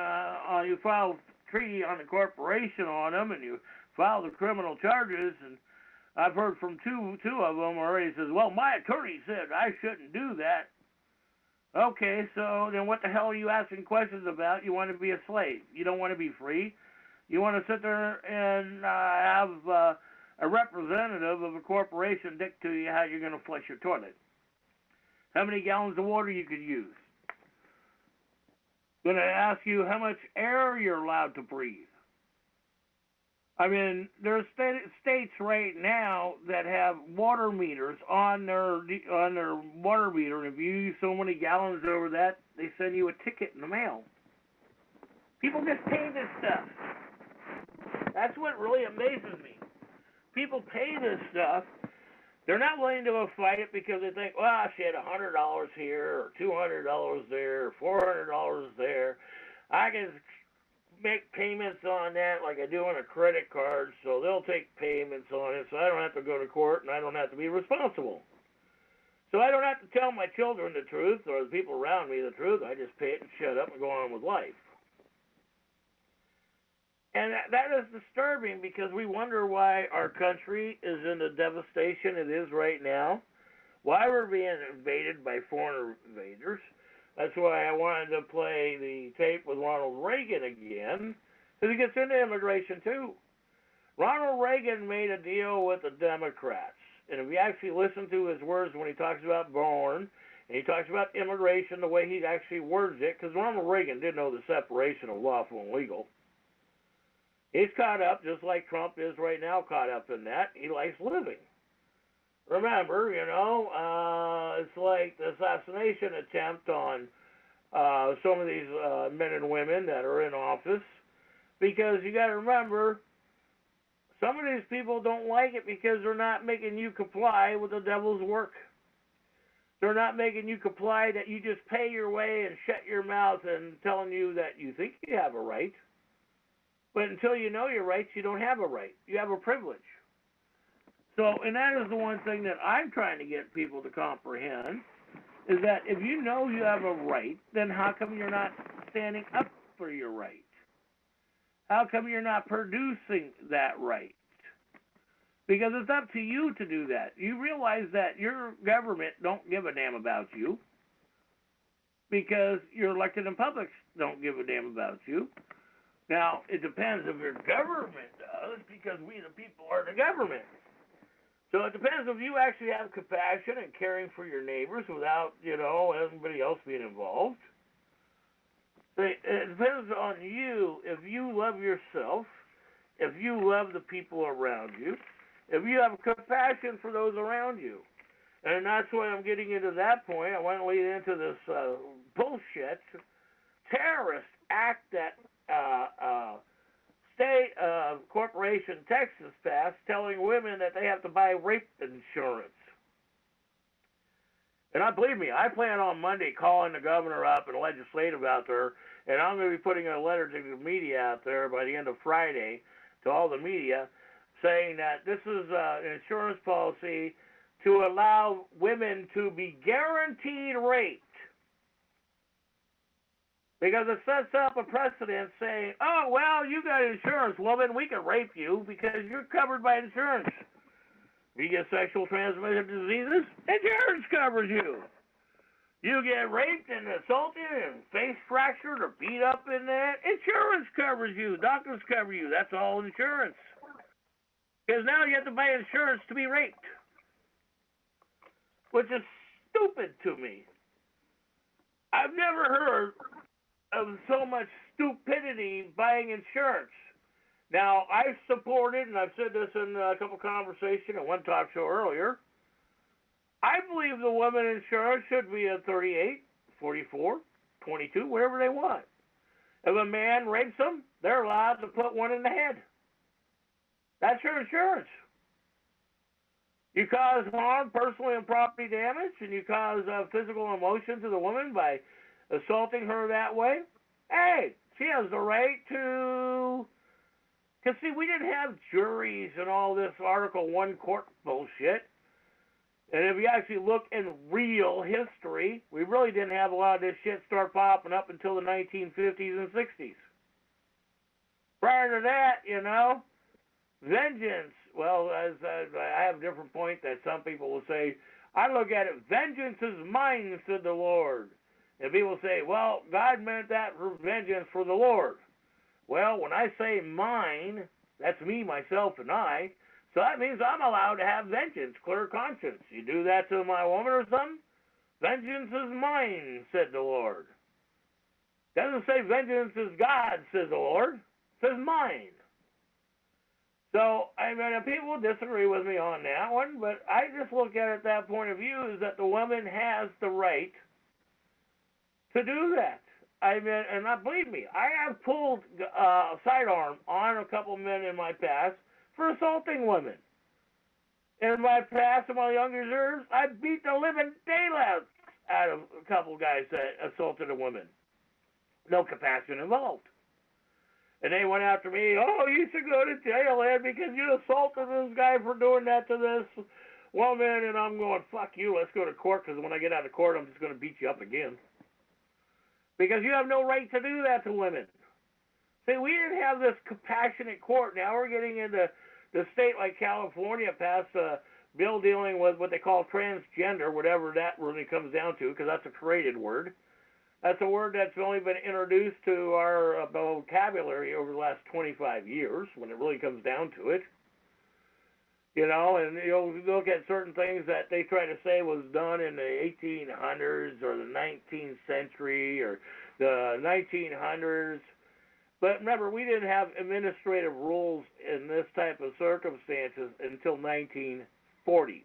you file treaty on the corporation on them, and you file the criminal charges, and I've heard from two of them already says, well, my attorney said I shouldn't do that. Okay, so then what the hell are you asking questions about? You want to be a slave. You don't want to be free. You want to sit there and have a representative of a corporation dictate to you how you're going to flush your toilet. How many gallons of water you could use. Going to ask you how much air you're allowed to breathe. I mean, there's states right now that have water meters on their water meter, and if you use so many gallons over that, they send you a ticket in the mail. People just pay this stuff. That's what really amazes me. People pay this stuff. They're not willing to fight it because they think, well, shit, $100 here, or $200 there, or $400 there. I can make payments on that like I do on a credit card, so they'll take payments on it, so I don't have to go to court and I don't have to be responsible. So I don't have to tell my children the truth or the people around me the truth. I just pay it and shut up and go on with life. And that is disturbing because we wonder why our country is in the devastation it is right now, why we're being invaded by foreign invaders. That's why I wanted to play the tape with Ronald Reagan again, because he gets into immigration too. Ronald Reagan made a deal with the Democrats. And if you actually listen to his words when he talks about born, and he talks about immigration, the way he actually words it, because Ronald Reagan did know the separation of lawful and legal. He's caught up, just like Trump is right now, caught up in that. He likes living. Remember, it's like the assassination attempt on some of these men and women that are in office. Because you got to remember, some of these people don't like it because they're not making you comply with the devil's work. They're not making you comply that you just pay your way and shut your mouth and telling you that you think you have a right. But until you know your rights, you don't have a right. You have a privilege. So, and that is the one thing that I'm trying to get people to comprehend, is that if you know you have a right, then how come you're not standing up for your right? How come you're not producing that right? Because it's up to you to do that. You realize that your government don't give a damn about you, because your elected and publics don't give a damn about you. Now, it depends if your government does, because we the people are the government. So it depends if you actually have compassion and caring for your neighbors without, everybody else being involved. It depends on you if you love yourself, if you love the people around you, if you have compassion for those around you. And that's why I'm getting into that point. I want to lead into this bullshit terrorist act that state corporation Texas passed, telling women that they have to buy rape insurance. And believe me, I plan on Monday calling the governor up and legislative out there, and I'm going to be putting a letter to the media out there by the end of Friday to all the media, saying that this is an insurance policy to allow women to be guaranteed raped. Because it sets up a precedent saying, oh, well, you got insurance, woman, we can rape you because you're covered by insurance. If you get sexual transmitted diseases, insurance covers you. You get raped and assaulted and face fractured or beat up in that, insurance covers you. Doctors cover you. That's all insurance. Because now you have to buy insurance to be raped, which is stupid to me. I've never heard of so much stupidity buying insurance. Now, I've supported, and I've said this in a couple conversations and one talk show earlier, I believe the women insurance should be at 38, 44, 22, wherever they want. If a man rapes them, they're allowed to put one in the head. That's your insurance. You cause harm, personal and property damage, and you cause physical emotion to the woman by assaulting her that way. Hey, she has the right to... Because, see, we didn't have juries and all this Article 1 court bullshit. And if you actually look in real history, we really didn't have a lot of this shit start popping up until the 1950s and 60s. Prior to that, you know, vengeance. Well, as I have a different point that some people will say, I look at it, vengeance is mine, said the Lord. And people say, well, God meant that for vengeance for the Lord. Well, when I say mine, that's me, myself, and I. So that means I'm allowed to have vengeance, clear conscience. You do that to my woman or something, vengeance is mine, said the Lord. Doesn't say vengeance is God, says the Lord. It says mine. So, I mean, people disagree with me on that one, but I just look at it that point of view is that the woman has the right to do that. I mean, and not believe me, I have pulled sidearm on a couple men in my past for assaulting women. In my past, in my younger years, I beat the living daylights out of a couple guys that assaulted a woman. No compassion involved. And they went after me, oh, you should go to jail, Ed, because you assaulted this guy for doing that to this woman. And I'm going, fuck you, let's go to court, because when I get out of court, I'm just going to beat you up again. Because you have no right to do that to women. See, we didn't have this compassionate court. Now we're getting into the state like California passed a bill dealing with what they call transgender, whatever that really comes down to, because that's a created word. That's a word that's only been introduced to our vocabulary over the last 25 years, when it really comes down to it. You know, and you'll look at certain things that they try to say was done in the 1800s or the 19th century or the 1900s. But remember, we didn't have administrative rules in this type of circumstances until 1940s.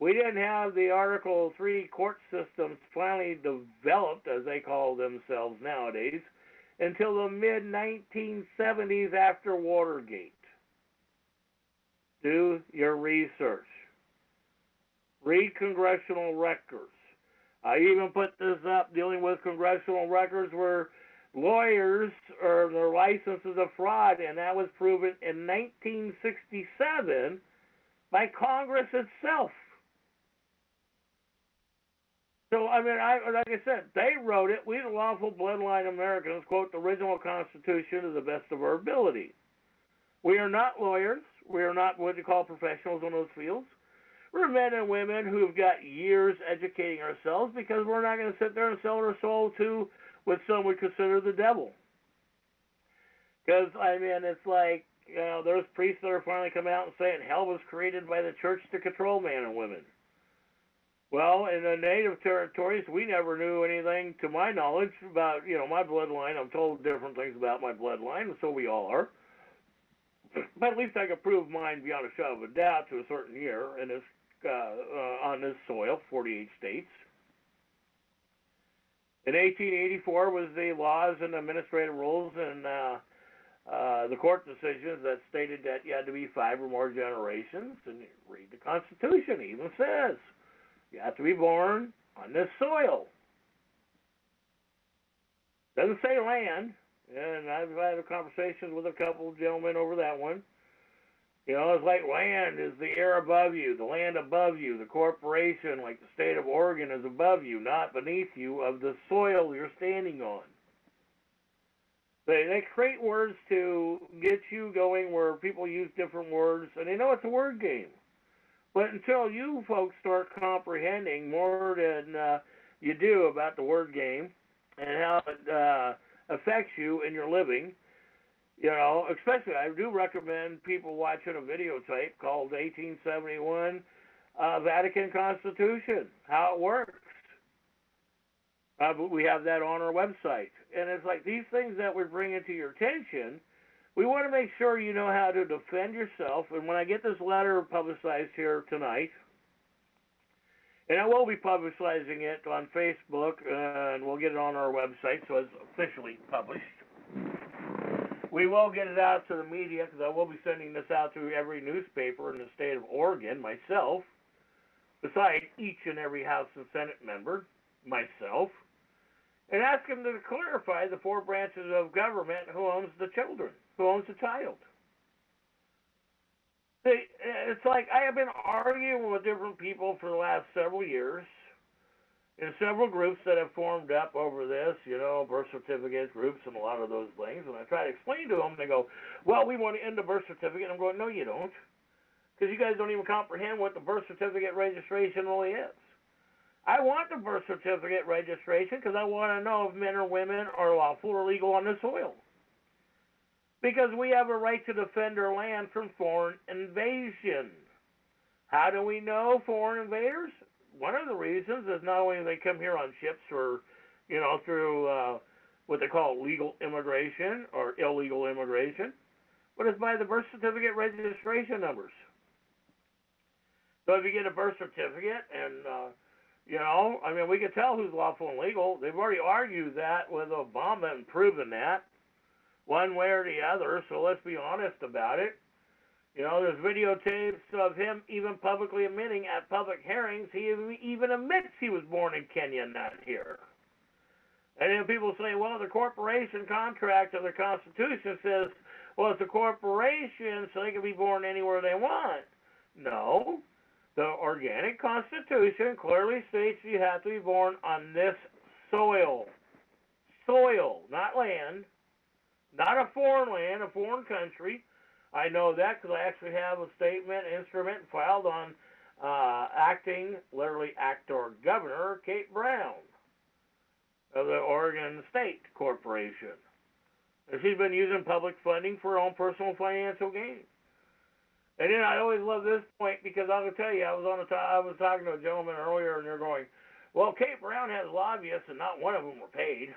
We didn't have the Article 3 court systems finally developed, as they call themselves nowadays, until the mid-1970s after Watergate. Do your research. Read congressional records. I even put this up dealing with congressional records where lawyers or their licenses of fraud, and that was proven in 1967 by Congress itself. So, I mean, like I said, they wrote it. We, the lawful bloodline Americans, quote the original Constitution to the best of our ability. We are not lawyers. We are not what you call professionals in those fields. We're men and women who've got years educating ourselves because we're not going to sit there and sell our soul to what some would consider the devil. Because, I mean, it's like, you know, there's priests that are finally coming out and saying hell was created by the church to control man and women. Well, in the native territories, we never knew anything, to my knowledge, about, you know, my bloodline. I'm told different things about my bloodline, and so we all are. But at least I can prove mine beyond a shadow of a doubt to a certain year in this, on this soil, 48 states. In 1884 was the laws and administrative rules and the court decisions that stated that you had to be 5 or more generations. And you read the Constitution, it even says you have to be born on this soil. Doesn't say land. And I've had conversations with a couple of gentlemen over that one. You know, it's like land is the air above you, the land above you, the corporation, like the state of Oregon, is above you, not beneath you, of the soil you're standing on. They create words to get you going where people use different words, and they know it's a word game. But until you folks start comprehending more than you do about the word game and how it affects you in your living, you know, especially I do recommend people watching a videotape called 1871 Vatican Constitution, how it works. We have that on our website. And it's like these things that we're bringing to your attention, we want to make sure you know how to defend yourself. And when I get this letter publicized here tonight, and I will be publicizing it on Facebook, and we'll get it on our website so it's officially published. We will get it out to the media because I will be sending this out to every newspaper in the state of Oregon myself, besides each and every House and Senate member, myself, and ask them to clarify the four branches of government who owns the children, who owns the child. See, it's like I have been arguing with different people for the last several years in several groups that have formed up over this, birth certificate groups and a lot of those things. And I try to explain to them, and they go, well, we want to end the birth certificate. And I'm going, no, you don't. Because you guys don't even comprehend what the birth certificate registration really is. I want the birth certificate registration because I want to know if men or women are lawful or legal on the soil. Because we have a right to defend our land from foreign invasion. How do we know foreign invaders? One of the reasons is not only do they come here on ships or, through what they call legal immigration or illegal immigration, but it's by the birth certificate registration numbers. So if you get a birth certificate and, we can tell who's lawful and legal. They've already argued that with Obama and proven that one way or the other, so let's be honest about it. There's videotapes of him even publicly admitting at public hearings, he even admits he was born in Kenya, not here. And then people say, well, the corporation contract of the Constitution says, well, it's a corporation, so they can be born anywhere they want. No. The Organic Constitution clearly states you have to be born on this soil. Soil, not land. Not a foreign land, a foreign country. I know that because I actually have a instrument filed on literally actor governor, Kate Brown of the Oregon State Corporation. And she's been using public funding for her own personal financial gain. And then I always love this point because I'm going to tell you, I was talking to a gentleman earlier and they're going, well, Kate Brown has lobbyists and not one of them were paid.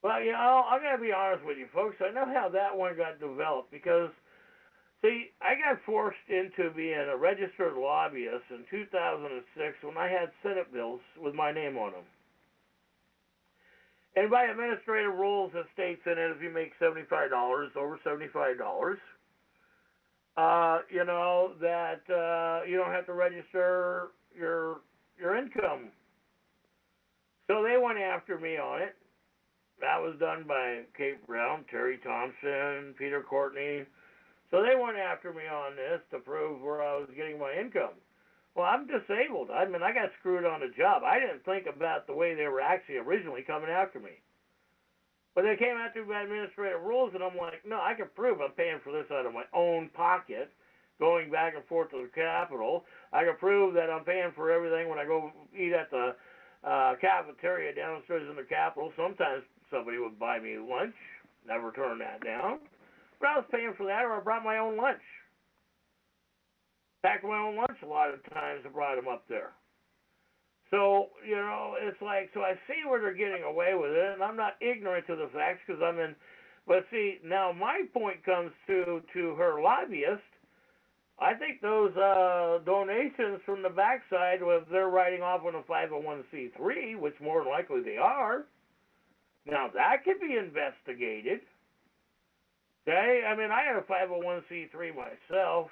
Well, I'm going to be honest with you, folks. I know how that one got developed because, see, I got forced into being a registered lobbyist in 2006 when I had Senate bills with my name on them. And by administrative rules, it states in it if you make $75, over $75, that you don't have to register your income. So they went after me on it. That was done by Kate Brown, Terry Thompson, Peter Courtney. So they went after me on this to prove where I was getting my income. Well, I'm disabled. I got screwed on the job. I didn't think about the way they were actually originally coming after me. But they came after me by administrative rules, and I'm like, no, I can prove I'm paying for this out of my own pocket, going back and forth to the Capitol. I can prove that I'm paying for everything when I go eat at the cafeteria downstairs in the Capitol. Sometimes somebody would buy me lunch. Never turned that down. But I was paying for that, or I brought my own lunch. Packed my own lunch a lot of times and brought them up there. So, it's like, so I see where they're getting away with it, and I'm not ignorant to the facts because I'm in. But see, now my point comes to her lobbyist. I think those donations from the backside, if they're writing off on a 501c3, which more than likely they are, now that could be investigated. Okay? I had a 501c3 myself.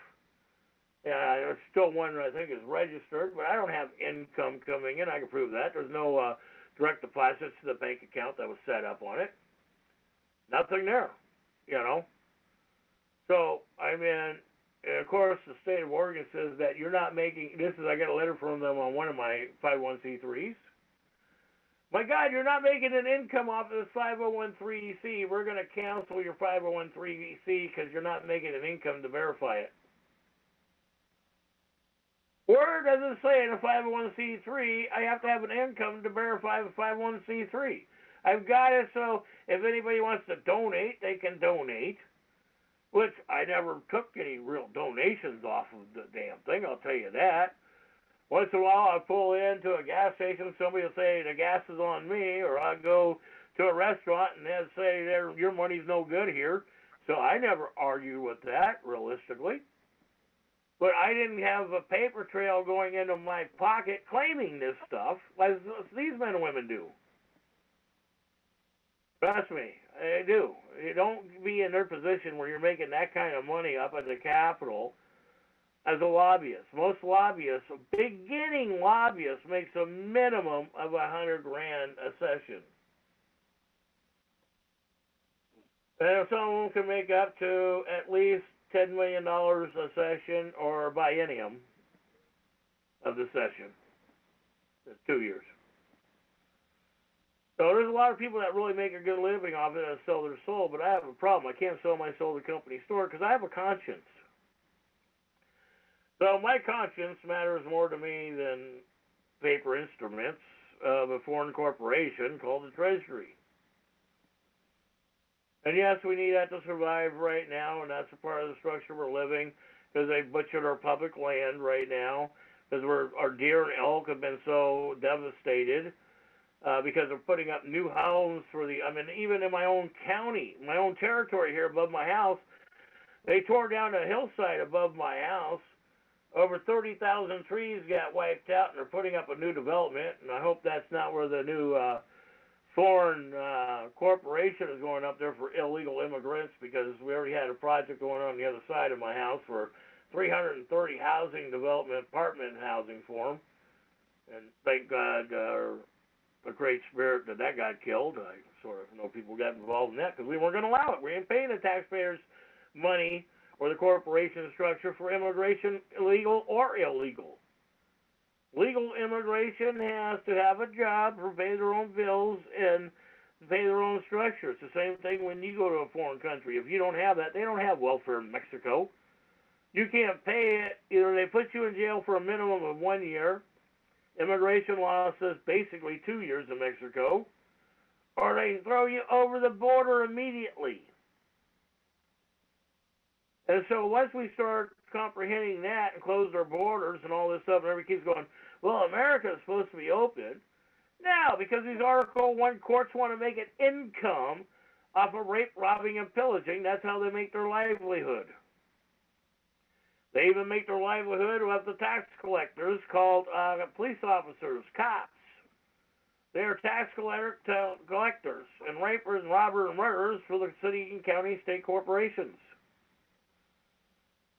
It's still one that I think is registered, but I don't have income coming in. I can prove that. There's no direct deposits to the bank account that was set up on it. Nothing there, So, and of course, the state of Oregon says that you're not making, I got a letter from them on one of my 501c3s. My God, you're not making an income off of this 501c3. We're going to cancel your 501c3 because you're not making an income to verify it. Where does it say in a 501c3 I have to have an income to verify the 501c3? I've got it so if anybody wants to donate, they can donate. Which I never took any real donations off of the damn thing, I'll tell you that. Once in a while I pull into a gas station, somebody will say the gas is on me, or I'll go to a restaurant and they'll say your money's no good here. So I never argue with that, realistically. But I didn't have a paper trail going into my pocket claiming this stuff, like these men and women do. Trust me, They do. You don't be in their position where you're making that kind of money up at the Capitol as a lobbyist. Most lobbyists, beginning lobbyists, makes a minimum of $100,000 a session. And some of them can make up to at least $10 million a session or a biennium of the session. That's 2 years. So there's a lot of people that really make a good living off it and sell their soul, but I have a problem. I can't sell my soul to company store because I have a conscience. So my conscience matters more to me than paper instruments of a foreign corporation called the Treasury. And yes, we need that to survive right now, and that's a part of the structure we're living, because they butchered our public land right now, because our deer and elk have been so devastated, because they're putting up new homes for even in my own county, my own territory here above my house, they tore down a hillside above my house. Over 30,000 trees got wiped out, and they're putting up a new development, and I hope that's not where the new foreign corporation is going up there for illegal immigrants, because we already had a project going on the other side of my house for 330 housing development, apartment housing for them. And thank God, the great spirit that got killed. I sort of know people got involved in that because we weren't going to allow it. We ain't paying the taxpayers' money or the corporation structure for immigration, legal or illegal. Legal immigration has to have a job, pay their own bills, and pay their own structure. It's the same thing when you go to a foreign country. If you don't have that, they don't have welfare in Mexico. You can't pay it. Either they put you in jail for a minimum of 1 year. Immigration law says basically 2 years in Mexico. Or they throw you over the border immediately. And so once we start comprehending that and close our borders and all this stuff, and everybody keeps going, well, America is supposed to be open. No, because these Article I courts want to make an income off of rape, robbing, and pillaging. That's how they make their livelihood. They even make their livelihood with the tax collectors called police officers, cops. They are tax collectors and rapers, robbers, and murderers for the city and county state corporations.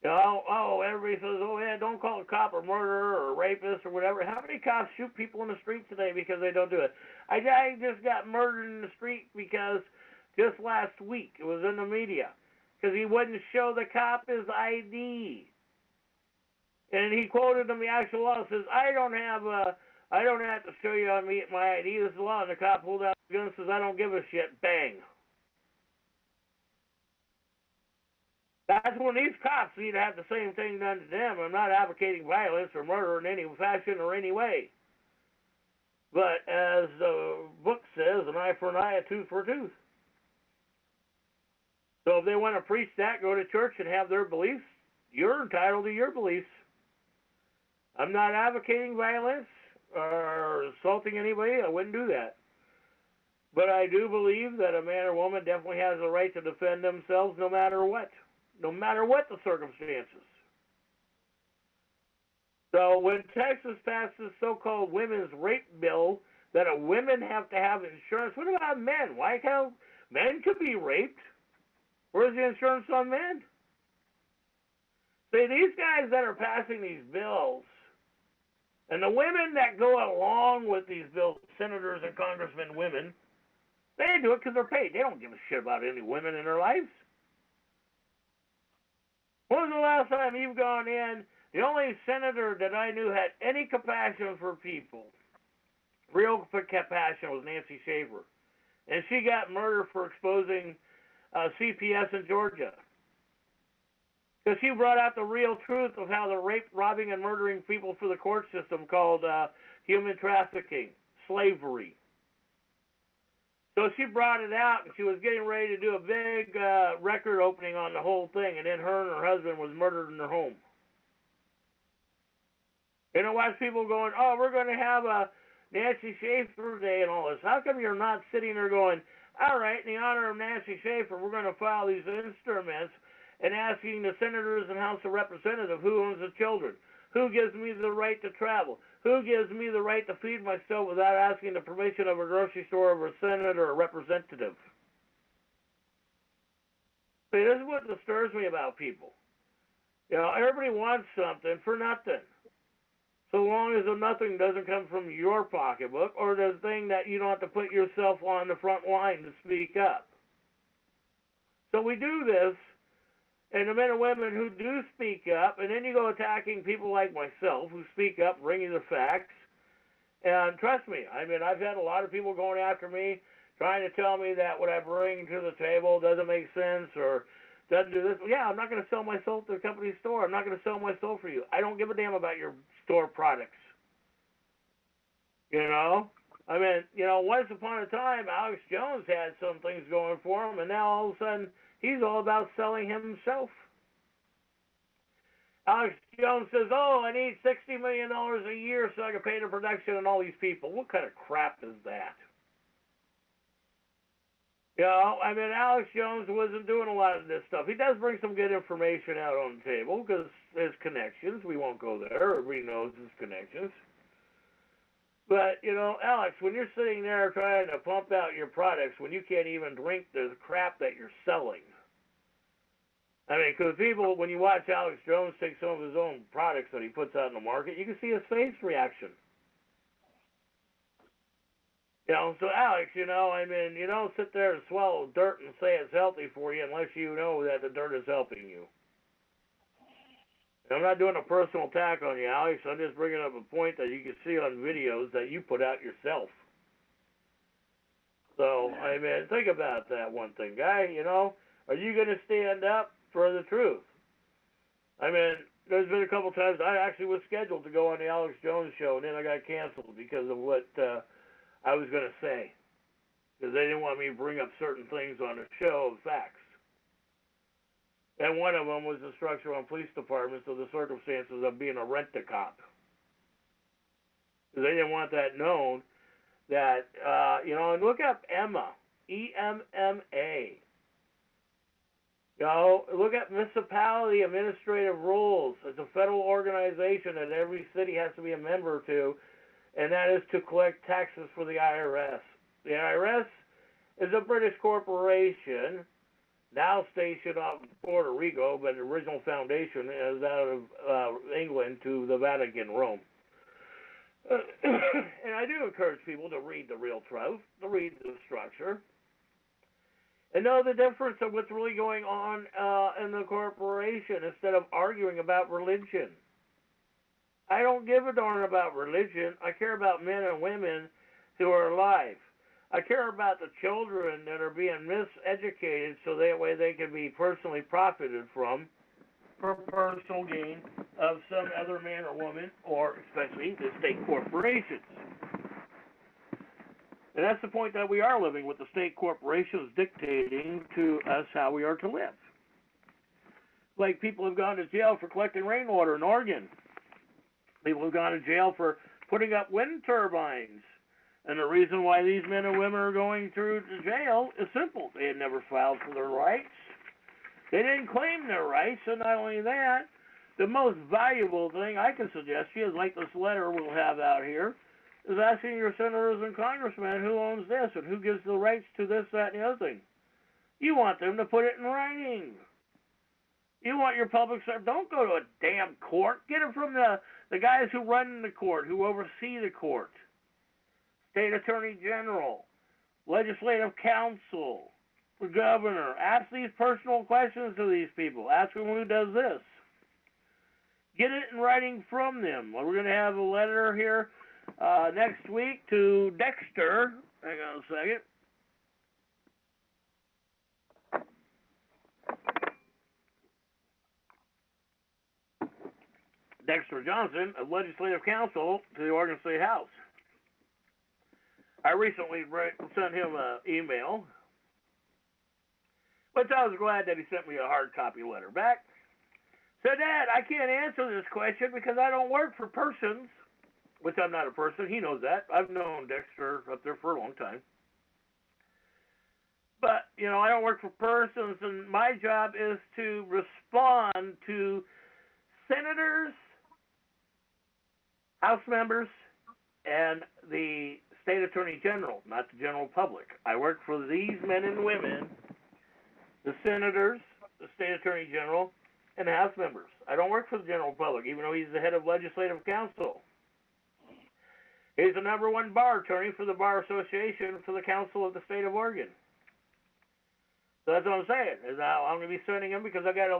Everybody says, oh, yeah, don't call a cop a murderer or a rapist or whatever. How many cops shoot people in the street today because they don't do it? I just got murdered in the street because just last week, it was in the media, because he wouldn't show the cop his ID. And he quoted him the actual law, says, I don't have to show you my ID. This is the law. And the cop pulled out the gun and says, I don't give a shit. Bang. That's when these cops need to have the same thing done to them. I'm not advocating violence or murder in any fashion or any way. But as the book says, an eye for an eye, a tooth for a tooth. So if they want to preach that, go to church and have their beliefs, you're entitled to your beliefs. I'm not advocating violence or assaulting anybody. I wouldn't do that. But I do believe that a man or woman definitely has the right to defend themselves no matter what the circumstances. So when Texas passed this so-called women's rape bill that women have to have insurance, what about men? Why can't men could be raped? Where's the insurance on men? See, these guys that are passing these bills, and the women that go along with these bills, senators and congressmen, women, they do it because they're paid. They don't give a shit about any women in their lives. When was the last time you've gone in? The only senator that I knew had any compassion for people, real compassion, was Nancy Schaefer. And she got murdered for exposing CPS in Georgia. Because she brought out the real truth of how they're robbing, and murdering people for the court system called human trafficking, slavery. So she brought it out, and she was getting ready to do a big record opening on the whole thing, and then her and her husband was murdered in their home. And I watch people going, oh, we're going to have a Nancy Schaefer Day and all this. How come you're not sitting there going, all right, in the honor of Nancy Schaefer, we're going to file these instruments and asking the senators and House of Representatives who owns the children, who gives me the right to travel, who gives me the right to feed myself without asking the permission of a grocery store or a senator or a representative. See, this is what disturbs me about people. You know, everybody wants something for nothing. So long as the nothing doesn't come from your pocketbook or the thing that you don't have to put yourself on the front line to speak up. So we do this, and the men and women who do speak up, and then you go attacking people like myself who speak up, bringing the facts. And trust me, I mean, I've had a lot of people going after me, trying to tell me that what I bring to the table doesn't make sense or doesn't do this. Yeah, I'm not going to sell my soul to the company store. I'm not going to sell my soul for you. I don't give a damn about your store products. You know? I mean, you know, once upon a time, Alex Jones had some things going for him, and now all of a sudden, he's all about selling himself. Alex Jones says, oh, I need $60 million a year so I can pay the production and all these people. What kind of crap is that? You know, I mean, Alex Jones wasn't doing a lot of this stuff. He does bring some good information out on the table because his connections. We won't go there. Everybody knows his connections. But, you know, Alex, when you're sitting there trying to pump out your products when you can't even drink the crap that you're selling. I mean, because people, when you watch Alex Jones take some of his own products that he puts out in the market, you can see his face reaction. You know, so Alex, you know, I mean, you don't sit there and swallow dirt and say it's healthy for you unless you know that the dirt is helping you. And I'm not doing a personal attack on you, Alex. I'm just bringing up a point that you can see on videos that you put out yourself. So, I mean, think about that one thing, guy. You know, are you going to stand up for the truth? I mean, there's been a couple times I actually was scheduled to go on the Alex Jones show, and then I got canceled because of what I was going to say, because they didn't want me to bring up certain things on the show of facts. And one of them was the structure on police departments of the circumstances of being a rent-a-cop. Because they didn't want that known that, you know, and look up EMMA, E-M-M-A. You know, look at Municipality Administrative Rules. It's a federal organization that every city has to be a member to, and that is to collect taxes for the IRS. The IRS is a British corporation, now stationed out in Puerto Rico, but the original foundation is out of England to the Vatican, Rome. And I do encourage people to read the real truth, to read the structure, and know the difference of what's really going on in the corporation instead of arguing about religion. I don't give a darn about religion. I care about men and women who are alive. I care about the children that are being miseducated so that way they can be personally profited from for personal gain of some other man or woman, or especially the state corporations. And that's the point that we are living with the state corporations dictating to us how we are to live. Like people have gone to jail for collecting rainwater in Oregon. People have gone to jail for putting up wind turbines. And the reason why these men and women are going through to jail is simple. They had never filed for their rights. They didn't claim their rights. And not only that, the most valuable thing I can suggest to you is like this letter we'll have out here, is asking your senators and congressmen who owns this and who gives the rights to this, that, and the other thing. You want them to put it in writing. You want your public service. Don't go to a damn court. Get it from the guys who run the court, who oversee the court. State Attorney General, Legislative Council, the governor. Ask these personal questions to these people. Ask them who does this. Get it in writing from them. We're going to have a letter here next week to Dexter. Hang on a second. Dexter Johnson of Legislative Council to the Oregon State House. I recently sent him an email, but I was glad that he sent me a hard copy letter back. Said, Dad, I can't answer this question because I don't work for persons, which I'm not a person. He knows that. I've known Dexter up there for a long time. But, you know, I don't work for persons, and my job is to respond to senators, House members, and the State Attorney General, not the general public. I work for these men and women, the senators, the state attorney general, and the House members. I don't work for the general public, even though he's the head of legislative council. He's the #1 bar attorney for the Bar Association for the Council of the State of Oregon. So that's what I'm saying. Is I'm going to be sending him because I got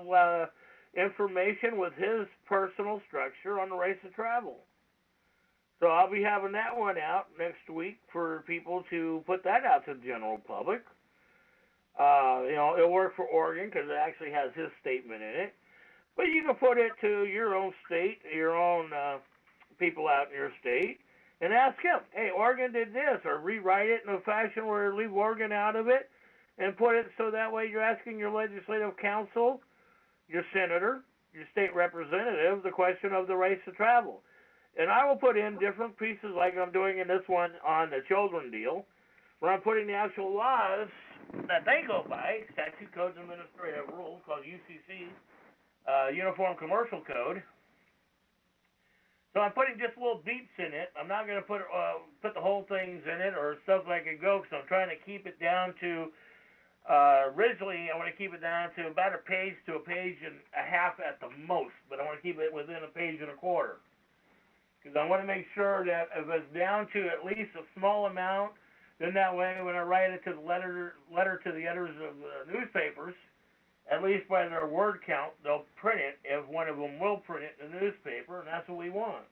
information with his personal structure on the Race to Travel. So I'll be having that one out next week for people to put that out to the general public. It'll work for Oregon because it actually has his statement in it. But you can put it to your own state, your own people out in your state, and ask him, hey, Oregon did this, or rewrite it in a fashion where leave Oregon out of it, and put it so that way you're asking your legislative council, your senator, your state representative, the question of the Race to Travel. And I will put in different pieces like I'm doing in this one on the children deal, where I'm putting the actual laws that they go by, Statute Codes and Administrative Rules, called UCC, Uniform Commercial Code. So I'm putting just little beeps in it. I'm not going to put the whole things in it or stuff like it goes. So I'm trying to keep it down to, originally I want to keep it down to about a page to a page and a half at the most. But I want to keep it within a page and a quarter. Because I want to make sure that if it's down to at least a small amount, then that way when I write it to the letter to the editors of the newspapers, at least by their word count, they'll print it if one of them will print it in the newspaper, and that's what we want.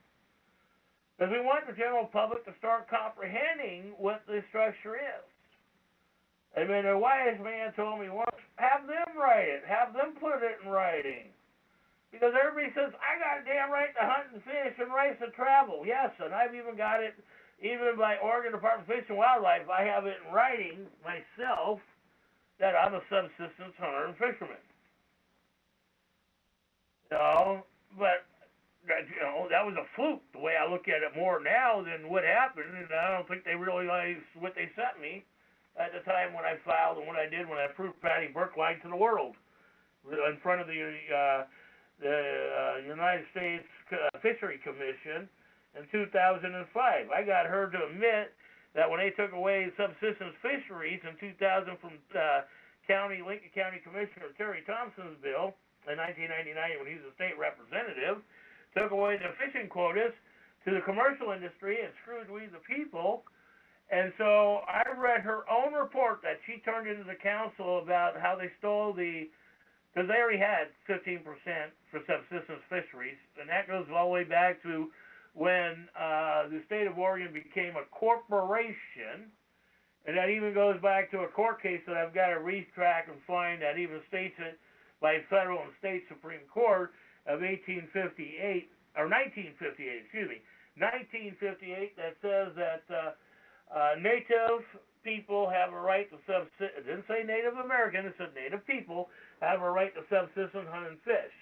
Because we want the general public to start comprehending what the structure is. I mean, a wise man told me once, have them write it. Have them put it in writing. Because everybody says, I got a damn right to hunt and fish and Race to Travel. Yes, and I've even got it, even by Oregon Department of Fish and Wildlife, I have it in writing myself, that I'm a subsistence hunter and fisherman. But that was a fluke, the way I look at it more now than what happened, and I don't think they realized what they sent me at the time when I filed and what I did when I proved Patty Burke lied to the world in front of the United States Fishery Commission in 2005. I got her to admit that when they took away subsistence fisheries in 2000 from Lincoln County Commissioner Terry Thompson's bill in 1999 when he was a state representative, took away the fishing quotas to the commercial industry and screwed we the people. And so I read her own report that she turned into the council about how they stole because they already had 15% for subsistence fisheries, and that goes all the way back to when the state of Oregon became a corporation, and that even goes back to a court case that I've got to retrack and find that even states it by federal and state Supreme Court of 1958, or 1958, excuse me, 1958, that says that Native people have a right to subsist. It didn't say Native American, it said Native people have a right to subsistence hunt and fish.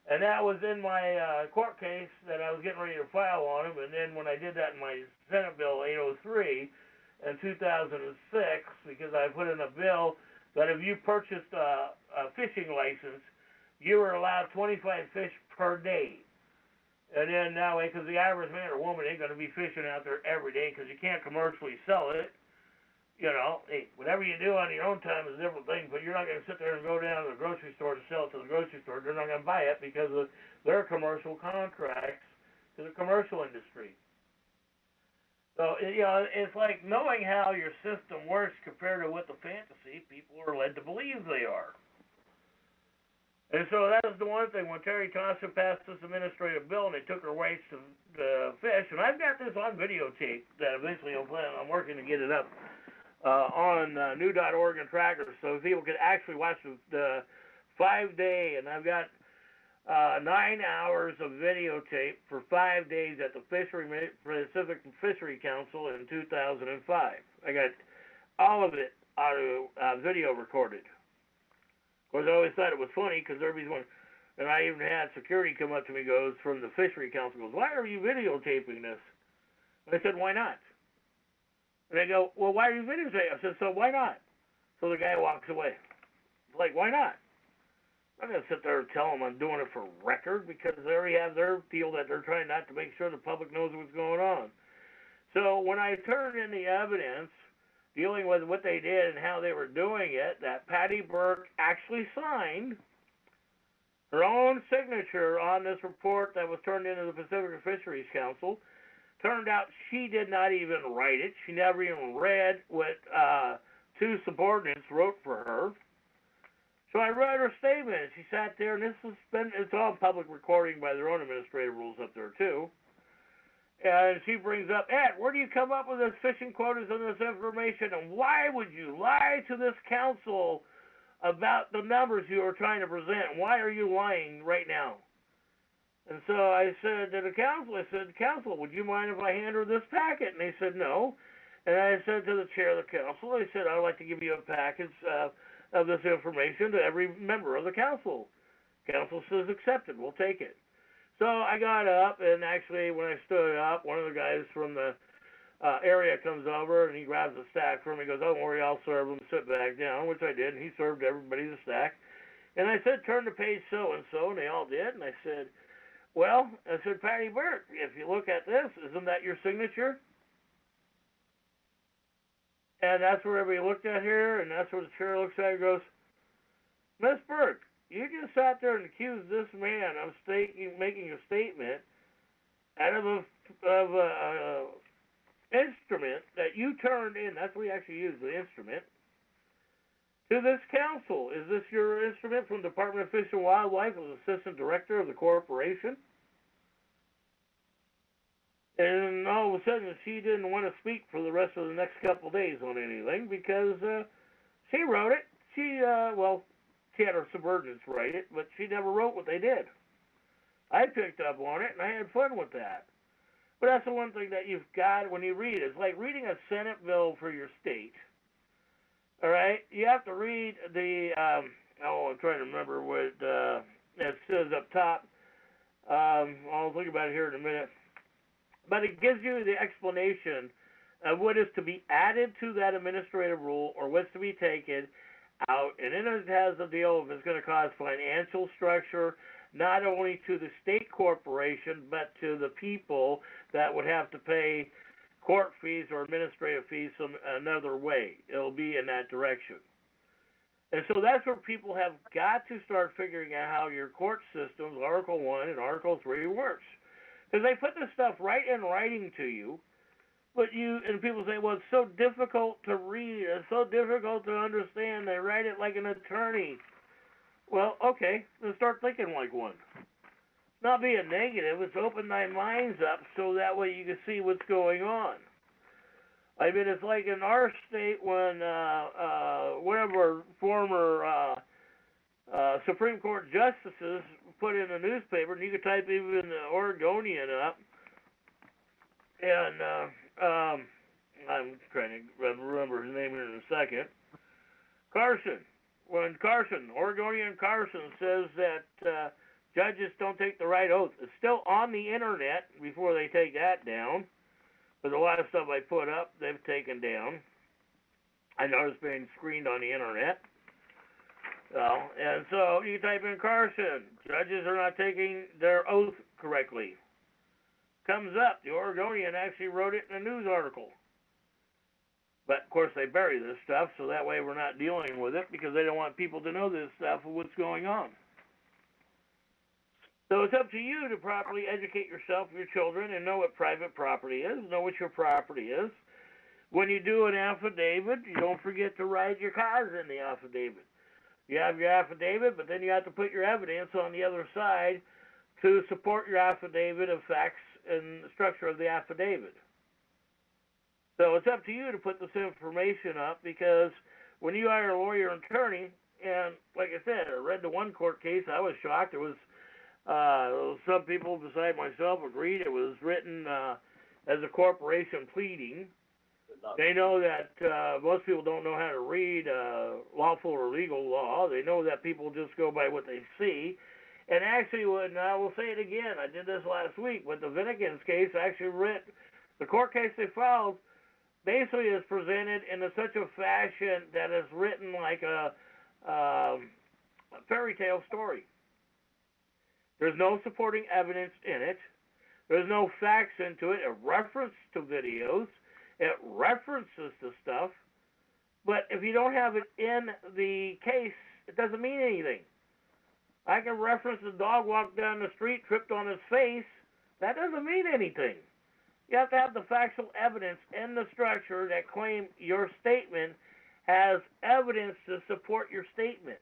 And that was in my court case that I was getting ready to file on him. And then when I did that in my Senate Bill 803 in 2006, because I put in a bill that if you purchased a fishing license, you were allowed 25 fish per day. And then that way, because the average man or woman ain't going to be fishing out there every day because you can't commercially sell it. Hey, whatever you do on your own time is a different thing, but you're not going to sit there and go down to the grocery store to sell it to the grocery store. They're not going to buy it because of their commercial contracts to the commercial industry. So, it's like knowing how your system works compared to what the fantasy people are led to believe they are. And so that was the one thing when Terry Thompson passed this administrative bill and they took her rights to fish, and I've got this on videotape that eventually I'm working to get it up on new.Oregon Tracker so people can actually watch the 5-day, and I've got 9 hours of videotape for 5 days at the Pacific Fishery Council in 2005. I got all of it audio video recorded. Of course, I always thought it was funny because everybody's going, and I even had security come up to me, from the Fishery Council, goes, why are you videotaping this? And I said, why not? And they go, well, why are you videotaping? I said, so why not? So the guy walks away. Like, why not? I'm not going to sit there and tell them I'm doing it for record because they already have their deal that they're trying not to make sure the public knows what's going on. So when I turned in the evidence, dealing with what they did and how they were doing it, that Patty Burke actually signed her own signature on this report that was turned into the Pacific Fisheries Council. Turned out she did not even write it. She never even read what two subordinates wrote for her. So I read her statement. She sat there, and it's all public recording by their own administrative rules up there, too. And she brings up, Ed, where do you come up with this fishing quotas and this information? And why would you lie to this council about the numbers you are trying to present? Why are you lying right now? And so I said to the council, would you mind if I hand her this packet? And they said, no. And I said to the chair of the council, I said, I'd like to give you a package of this information to every member of the council. Council says, accepted, we'll take it. So I got up, and actually when I stood up, one of the guys from the area comes over, and he grabs a stack from me. He goes, don't worry, I'll serve them. Sit back down, which I did, and he served everybody the stack. And I said, turn to page so-and-so, and they all did. And I said, well, I said, Patty Burke, if you look at this, isn't that your signature? And that's where everybody looked at here, and that's where the chair looks at and goes, Miss Burke, you just sat there and accused this man of making a statement out of a instrument that you turned in. That's what we actually used, the instrument, to this council. Is this your instrument from the Department of Fish and Wildlife as assistant director of the corporation? And all of a sudden, she didn't want to speak for the rest of the next couple of days on anything because she wrote it. She had her subordinates write it, but she never wrote what they did. I picked up on it, and I had fun with that. But that's the one thing that you've got when you read it. It's like reading a Senate bill for your state. All right? You have to read the, I'm trying to remember what it says up top. I'll think about it here in a minute. But it gives you the explanation of what is to be added to that administrative rule or what's to be taken out. And then it has the deal if it's going to cause financial structure, not only to the state corporation, but to the people that would have to pay court fees or administrative fees another way. It'll be in that direction. And so that's where people have got to start figuring out how your court systems, Article 1 and Article 3, works. Because they put this stuff right in writing to you, and people say, well, it's so difficult to read, it's so difficult to understand, they write it like an attorney. Well, okay, then start thinking like one. Not being negative, it's open thy minds up so that way you can see what's going on. I mean, it's like in our state when one of our former Supreme Court justices put in a newspaper, and you could type even the Oregonian up, and I'm trying to remember his name here in a second. Carson. When Oregonian Carson says that judges don't take the right oath, it's still on the internet before they take that down. But a lot of stuff I put up, they've taken down. I know it's being screened on the internet. And so you type in Carson, judges are not taking their oath correctly. Comes up, the Oregonian actually wrote it in a news article. But, of course, they bury this stuff, so that way we're not dealing with it because they don't want people to know this stuff of what's going on. So it's up to you to properly educate yourself and your children and know what private property is, know what your property is. When you do an affidavit, you don't forget to write your cause in the affidavit. You have your affidavit, but then you have to put your evidence on the other side to support your affidavit of facts and the structure of the affidavit. So it's up to you to put this information up because when you hire a lawyer and attorney, and like I said, I read the one court case, I was shocked. It was some people beside myself agreed it was written as a corporation pleading. They know that most people don't know how to read lawful or legal law. They know that people just go by what they see. And actually, when I will say it again, I did this last week, with the Vinnigans case, I actually read the court case they filed basically is presented in such a fashion that is written like a fairy tale story. There's no supporting evidence in it. There's no facts into it. It references to videos. It references to stuff. But if you don't have it in the case, it doesn't mean anything. I can reference a dog walked down the street, tripped on his face. That doesn't mean anything. You have to have the factual evidence in the structure that claim your statement has evidence to support your statement.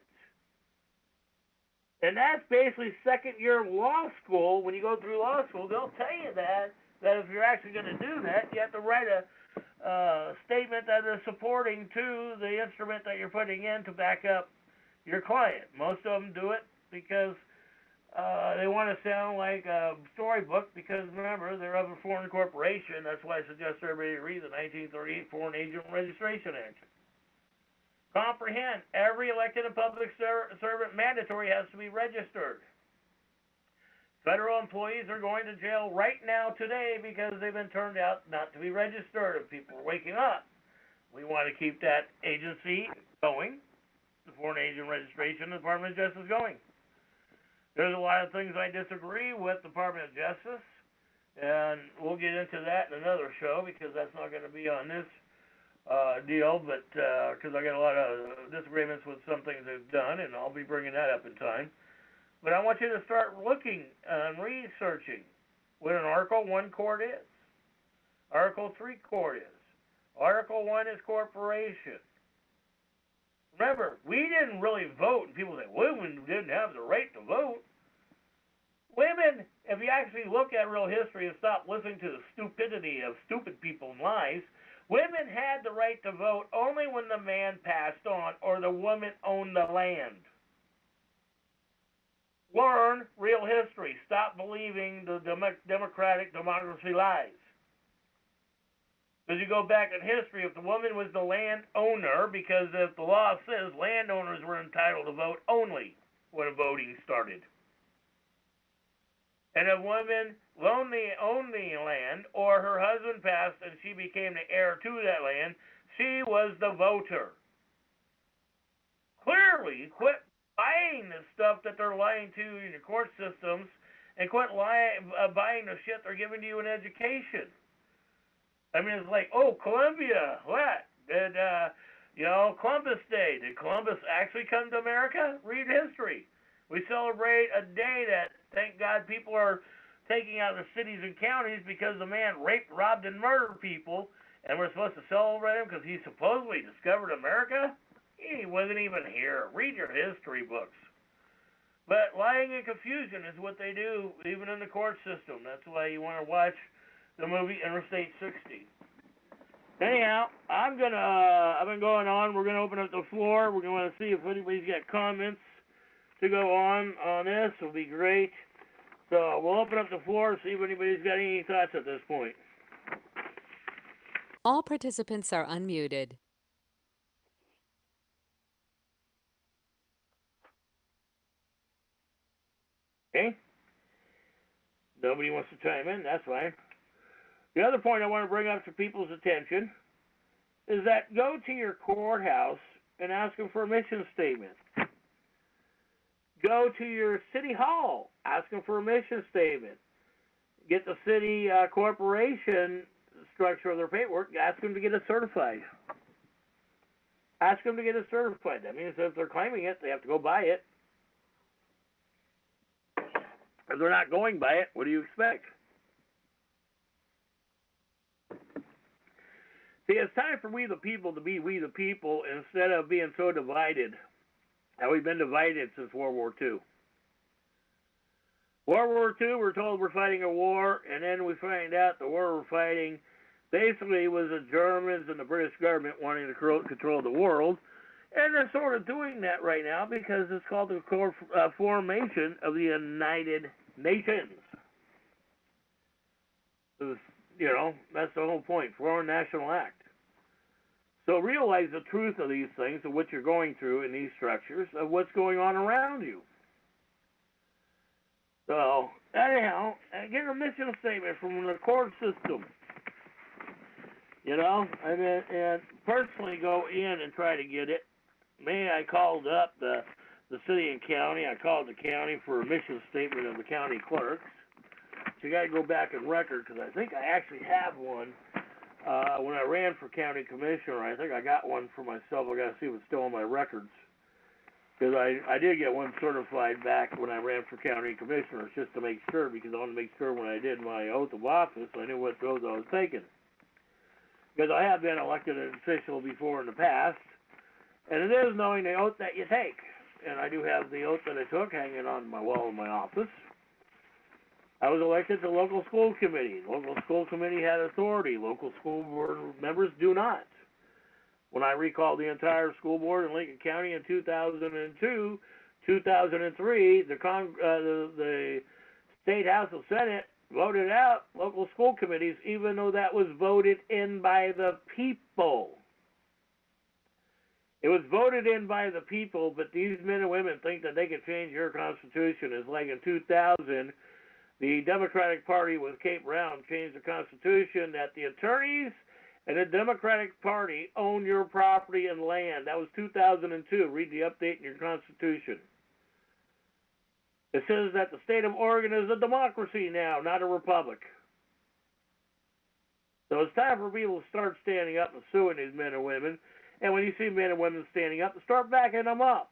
And that's basically second year law school. When you go through law school, they'll tell you that if you're actually going to do that, you have to write a statement that is supporting to the instrument that you're putting in to back up your client. Most of them do it because they want to sound like a storybook because, remember, they're of a foreign corporation. That's why I suggest everybody read the 1938 Foreign Agent Registration Act. Comprehend, every elected and public servant mandatory has to be registered. Federal employees are going to jail right now today because they've been turned out not to be registered. If people are waking up, we want to keep that agency going, the Foreign Agent Registration Department of Justice going. There's a lot of things I disagree with the Department of Justice, and we'll get into that in another show because that's not going to be on this deal, but because I got a lot of disagreements with some things they've done, and I'll be bringing that up in time. But I want you to start looking and researching what an Article 1 court is, Article 3 court is. Article 1 is corporation. Remember, we didn't really vote, and people say, women didn't have the right to vote. Women, if you actually look at real history and stop listening to the stupidity of stupid people and lies, women had the right to vote only when the man passed on or the woman owned the land. Learn real history. Stop believing the democratic democracy lies. As you go back in history, if the woman was the landowner, because if the law says landowners were entitled to vote only when voting started. And if women owned the land, or her husband passed and she became the heir to that land, she was the voter. Clearly, quit buying the stuff that they're lying to in your court systems, and quit buying the shit they're giving to you in education. I mean, it's like, oh, Columbia, what? Did, Columbus Day. Did Columbus actually come to America? Read history. We celebrate a day that, thank God, people are taking out of the cities and counties because the man raped, robbed, and murdered people, and we're supposed to celebrate him because he supposedly discovered America? He wasn't even here. Read your history books. But lying and confusion is what they do, even in the court system. That's why you want to watch the movie Interstate 60. Anyhow, I've been going on. We're going to open up the floor. We're going to see if anybody's got comments to go on this. It'll be great. So we'll open up the floor and see if anybody's got any thoughts at this point.
All participants are unmuted.
Okay? Nobody wants to chime in. That's fine. The other point I want to bring up to people's attention is that go to your courthouse and ask them for a mission statement. Go to your city hall, ask them for a mission statement. Get the city corporation structure of their paperwork, ask them to get it certified. Ask them to get it certified. That means if they're claiming it, they have to go buy it. If they're not going by it, what do you expect? See, it's time for we the people to be we the people instead of being so divided. And we've been divided since World War II. World War II, we're told we're fighting a war, and then we find out the war we're fighting basically was the Germans and the British government wanting to control the world. And they're sort of doing that right now because it's called the formation of the United Nations. That's the whole point, Foreign National Act. So realize the truth of these things, of what you're going through in these structures, of what's going on around you. So, anyhow, get a mission statement from the court system. And personally go in and try to get it. I called up the city and county. I called the county for a mission statement of the county clerks. So you got to go back and record because I think I actually have one when I ran for county commissioner, I think I got one for myself. I got to see if it's still on my records. Because I did get one certified back when I ran for county commissioner, just to make sure, because I wanted to make sure when I did my oath of office, I knew what oath I was taking. Because I have been elected an official before in the past, and it is knowing the oath that you take. And I do have the oath that I took hanging on my wall in my office. I was elected to local school committee. Local school committee had authority. Local school board members do not. When I recalled the entire school board in Lincoln County in 2002, 2003, the State House of Senate voted out local school committees, even though that was voted in by the people. It was voted in by the people, but these men and women think that they can change your Constitution. It's like in 2000, the Democratic Party with Kate Brown changed the Constitution that the attorneys and the Democratic Party own your property and land. That was 2002. Read the update in your Constitution. It says that the state of Oregon is a democracy now, not a republic. So it's time for people to start standing up and suing these men and women. And when you see men and women standing up, start backing them up.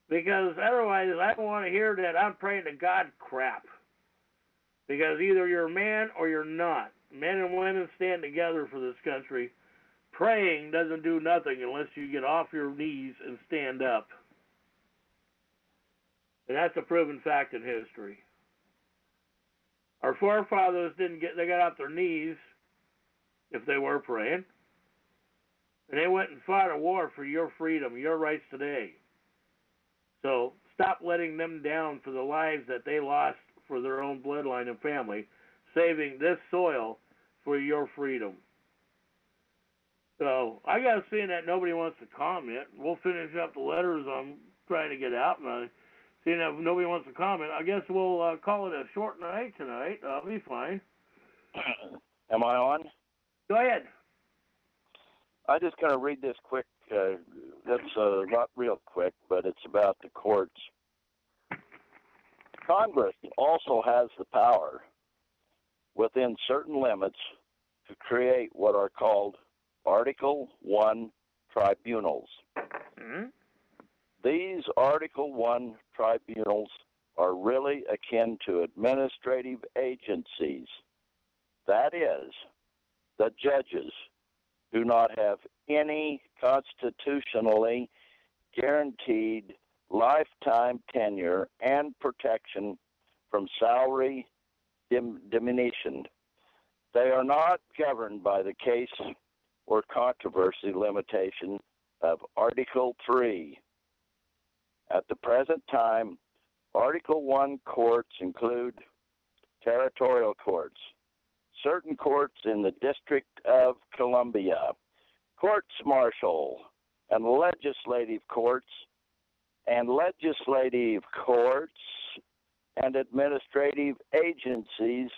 Because otherwise, I don't want to hear that I'm praying to God crap. Because either you're a man or you're not. Men and women stand together for this country. Praying doesn't do nothing unless you get off your knees and stand up. And that's a proven fact in history. Our forefathers they got off their knees if they were praying. And they went and fought a war for your freedom, your rights today. So stop letting them down for the lives that they lost for their own bloodline and family, saving this soil for your freedom. So I got a feeling that nobody wants to comment. We'll finish up the letters I'm trying to get out, and seeing that nobody wants to comment, I guess we'll call it a short night tonight. I'll be fine.
Am I on?
Go ahead.
I'm just going to read this quick. That's not real quick, but it's about the courts. Congress also has the power, within certain limits, to create what are called Article I tribunals.
Mm-hmm.
These Article I tribunals are really akin to administrative agencies. That is, the judges do not have any constitutionally guaranteed lifetime tenure and protection from salary diminution. They are not governed by the case or controversy limitation of Article 3. At the present time, Article I courts include territorial courts, certain courts in the District of Columbia, courts martial, and legislative courts, and administrative agencies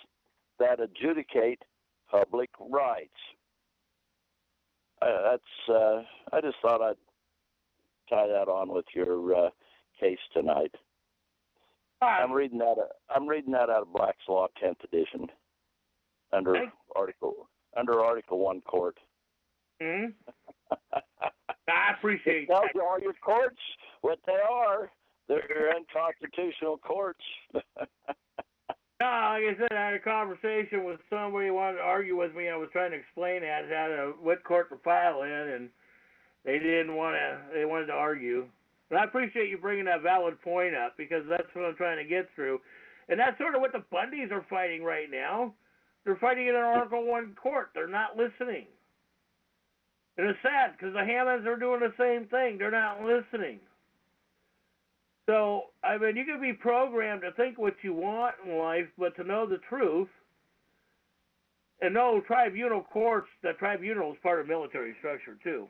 that adjudicate public rights. I just thought I'd tie that on with your case tonight. I'm reading that out of Black's Law, 10th edition, under Article I court.
Mm-hmm. I appreciate
it. Tells you all your courts what they are. They're unconstitutional courts.
No, like I said, I had a conversation with somebody who wanted to argue with me. I was trying to explain what court to file in, and they didn't want to. They wanted to argue. But I appreciate you bringing that valid point up, because that's what I'm trying to get through. And that's sort of what the Bundys are fighting right now. They're fighting in an Article I court. They're not listening. And it's sad, because the Hammonds are doing the same thing. They're not listening. So, I mean, you can be programmed to think what you want in life, but to know the truth, and know tribunal courts, the tribunal is part of military structure, too.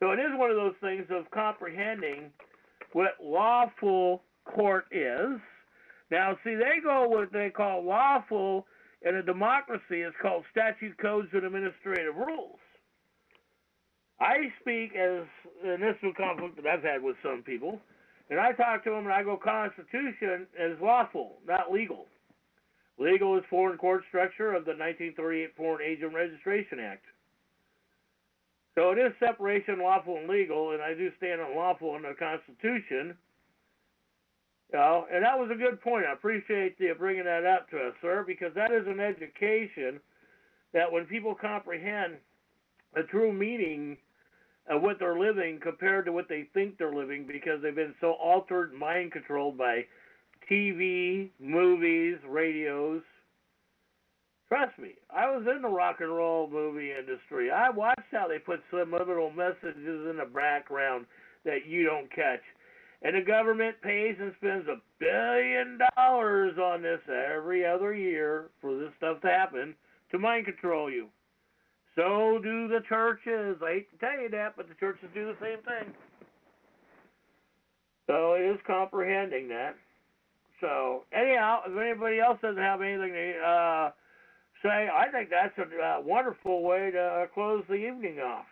So it is one of those things of comprehending what lawful court is. Now, see, they go what they call lawful. In a democracy, it's called statute, codes, and administrative rules. I speak and this is a conflict that I've had with some people, and I talk to them and I go, Constitution is lawful, not legal. Legal is foreign court structure of the 1938 Foreign Agent Registration Act. So it is separation, lawful and legal, and I do stand on lawful in the Constitution. And that was a good point. I appreciate you bringing that up to us, sir, because that is an education that when people comprehend the true meaning of what they're living compared to what they think they're living, because they've been so altered, mind controlled by TV, movies, radios. Trust me, I was in the rock and roll movie industry. I watched how they put subliminal messages in the background that you don't catch. And the government pays and spends $1 billion on this every other year for this stuff to happen to mind control you. So do the churches. I hate to tell you that, but the churches do the same thing. So it is comprehending that. So anyhow, if anybody else doesn't have anything to say, I think that's a wonderful way to close the evening off.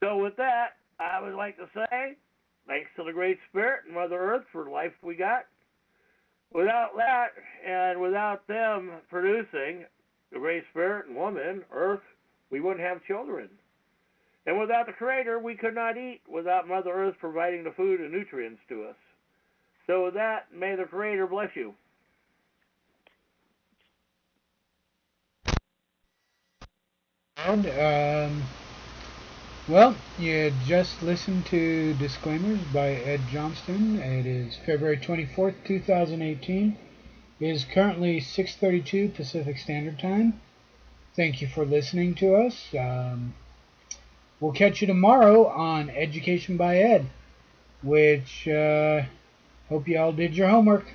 So with that, I would like to say thanks to the Great Spirit and Mother Earth for the life we got. Without that, and without them producing the Great Spirit and Woman, Earth, we wouldn't have children. And without the Creator, we could not eat without Mother Earth providing the food and nutrients to us. So with that, may the Creator bless you.
And, well, you just listened to Disclaimers by Ed Johnston. It is February 24th, 2018. It is currently 6:32 Pacific Standard Time. Thank you for listening to us. We'll catch you tomorrow on Education by Ed, which hope you all did your homework.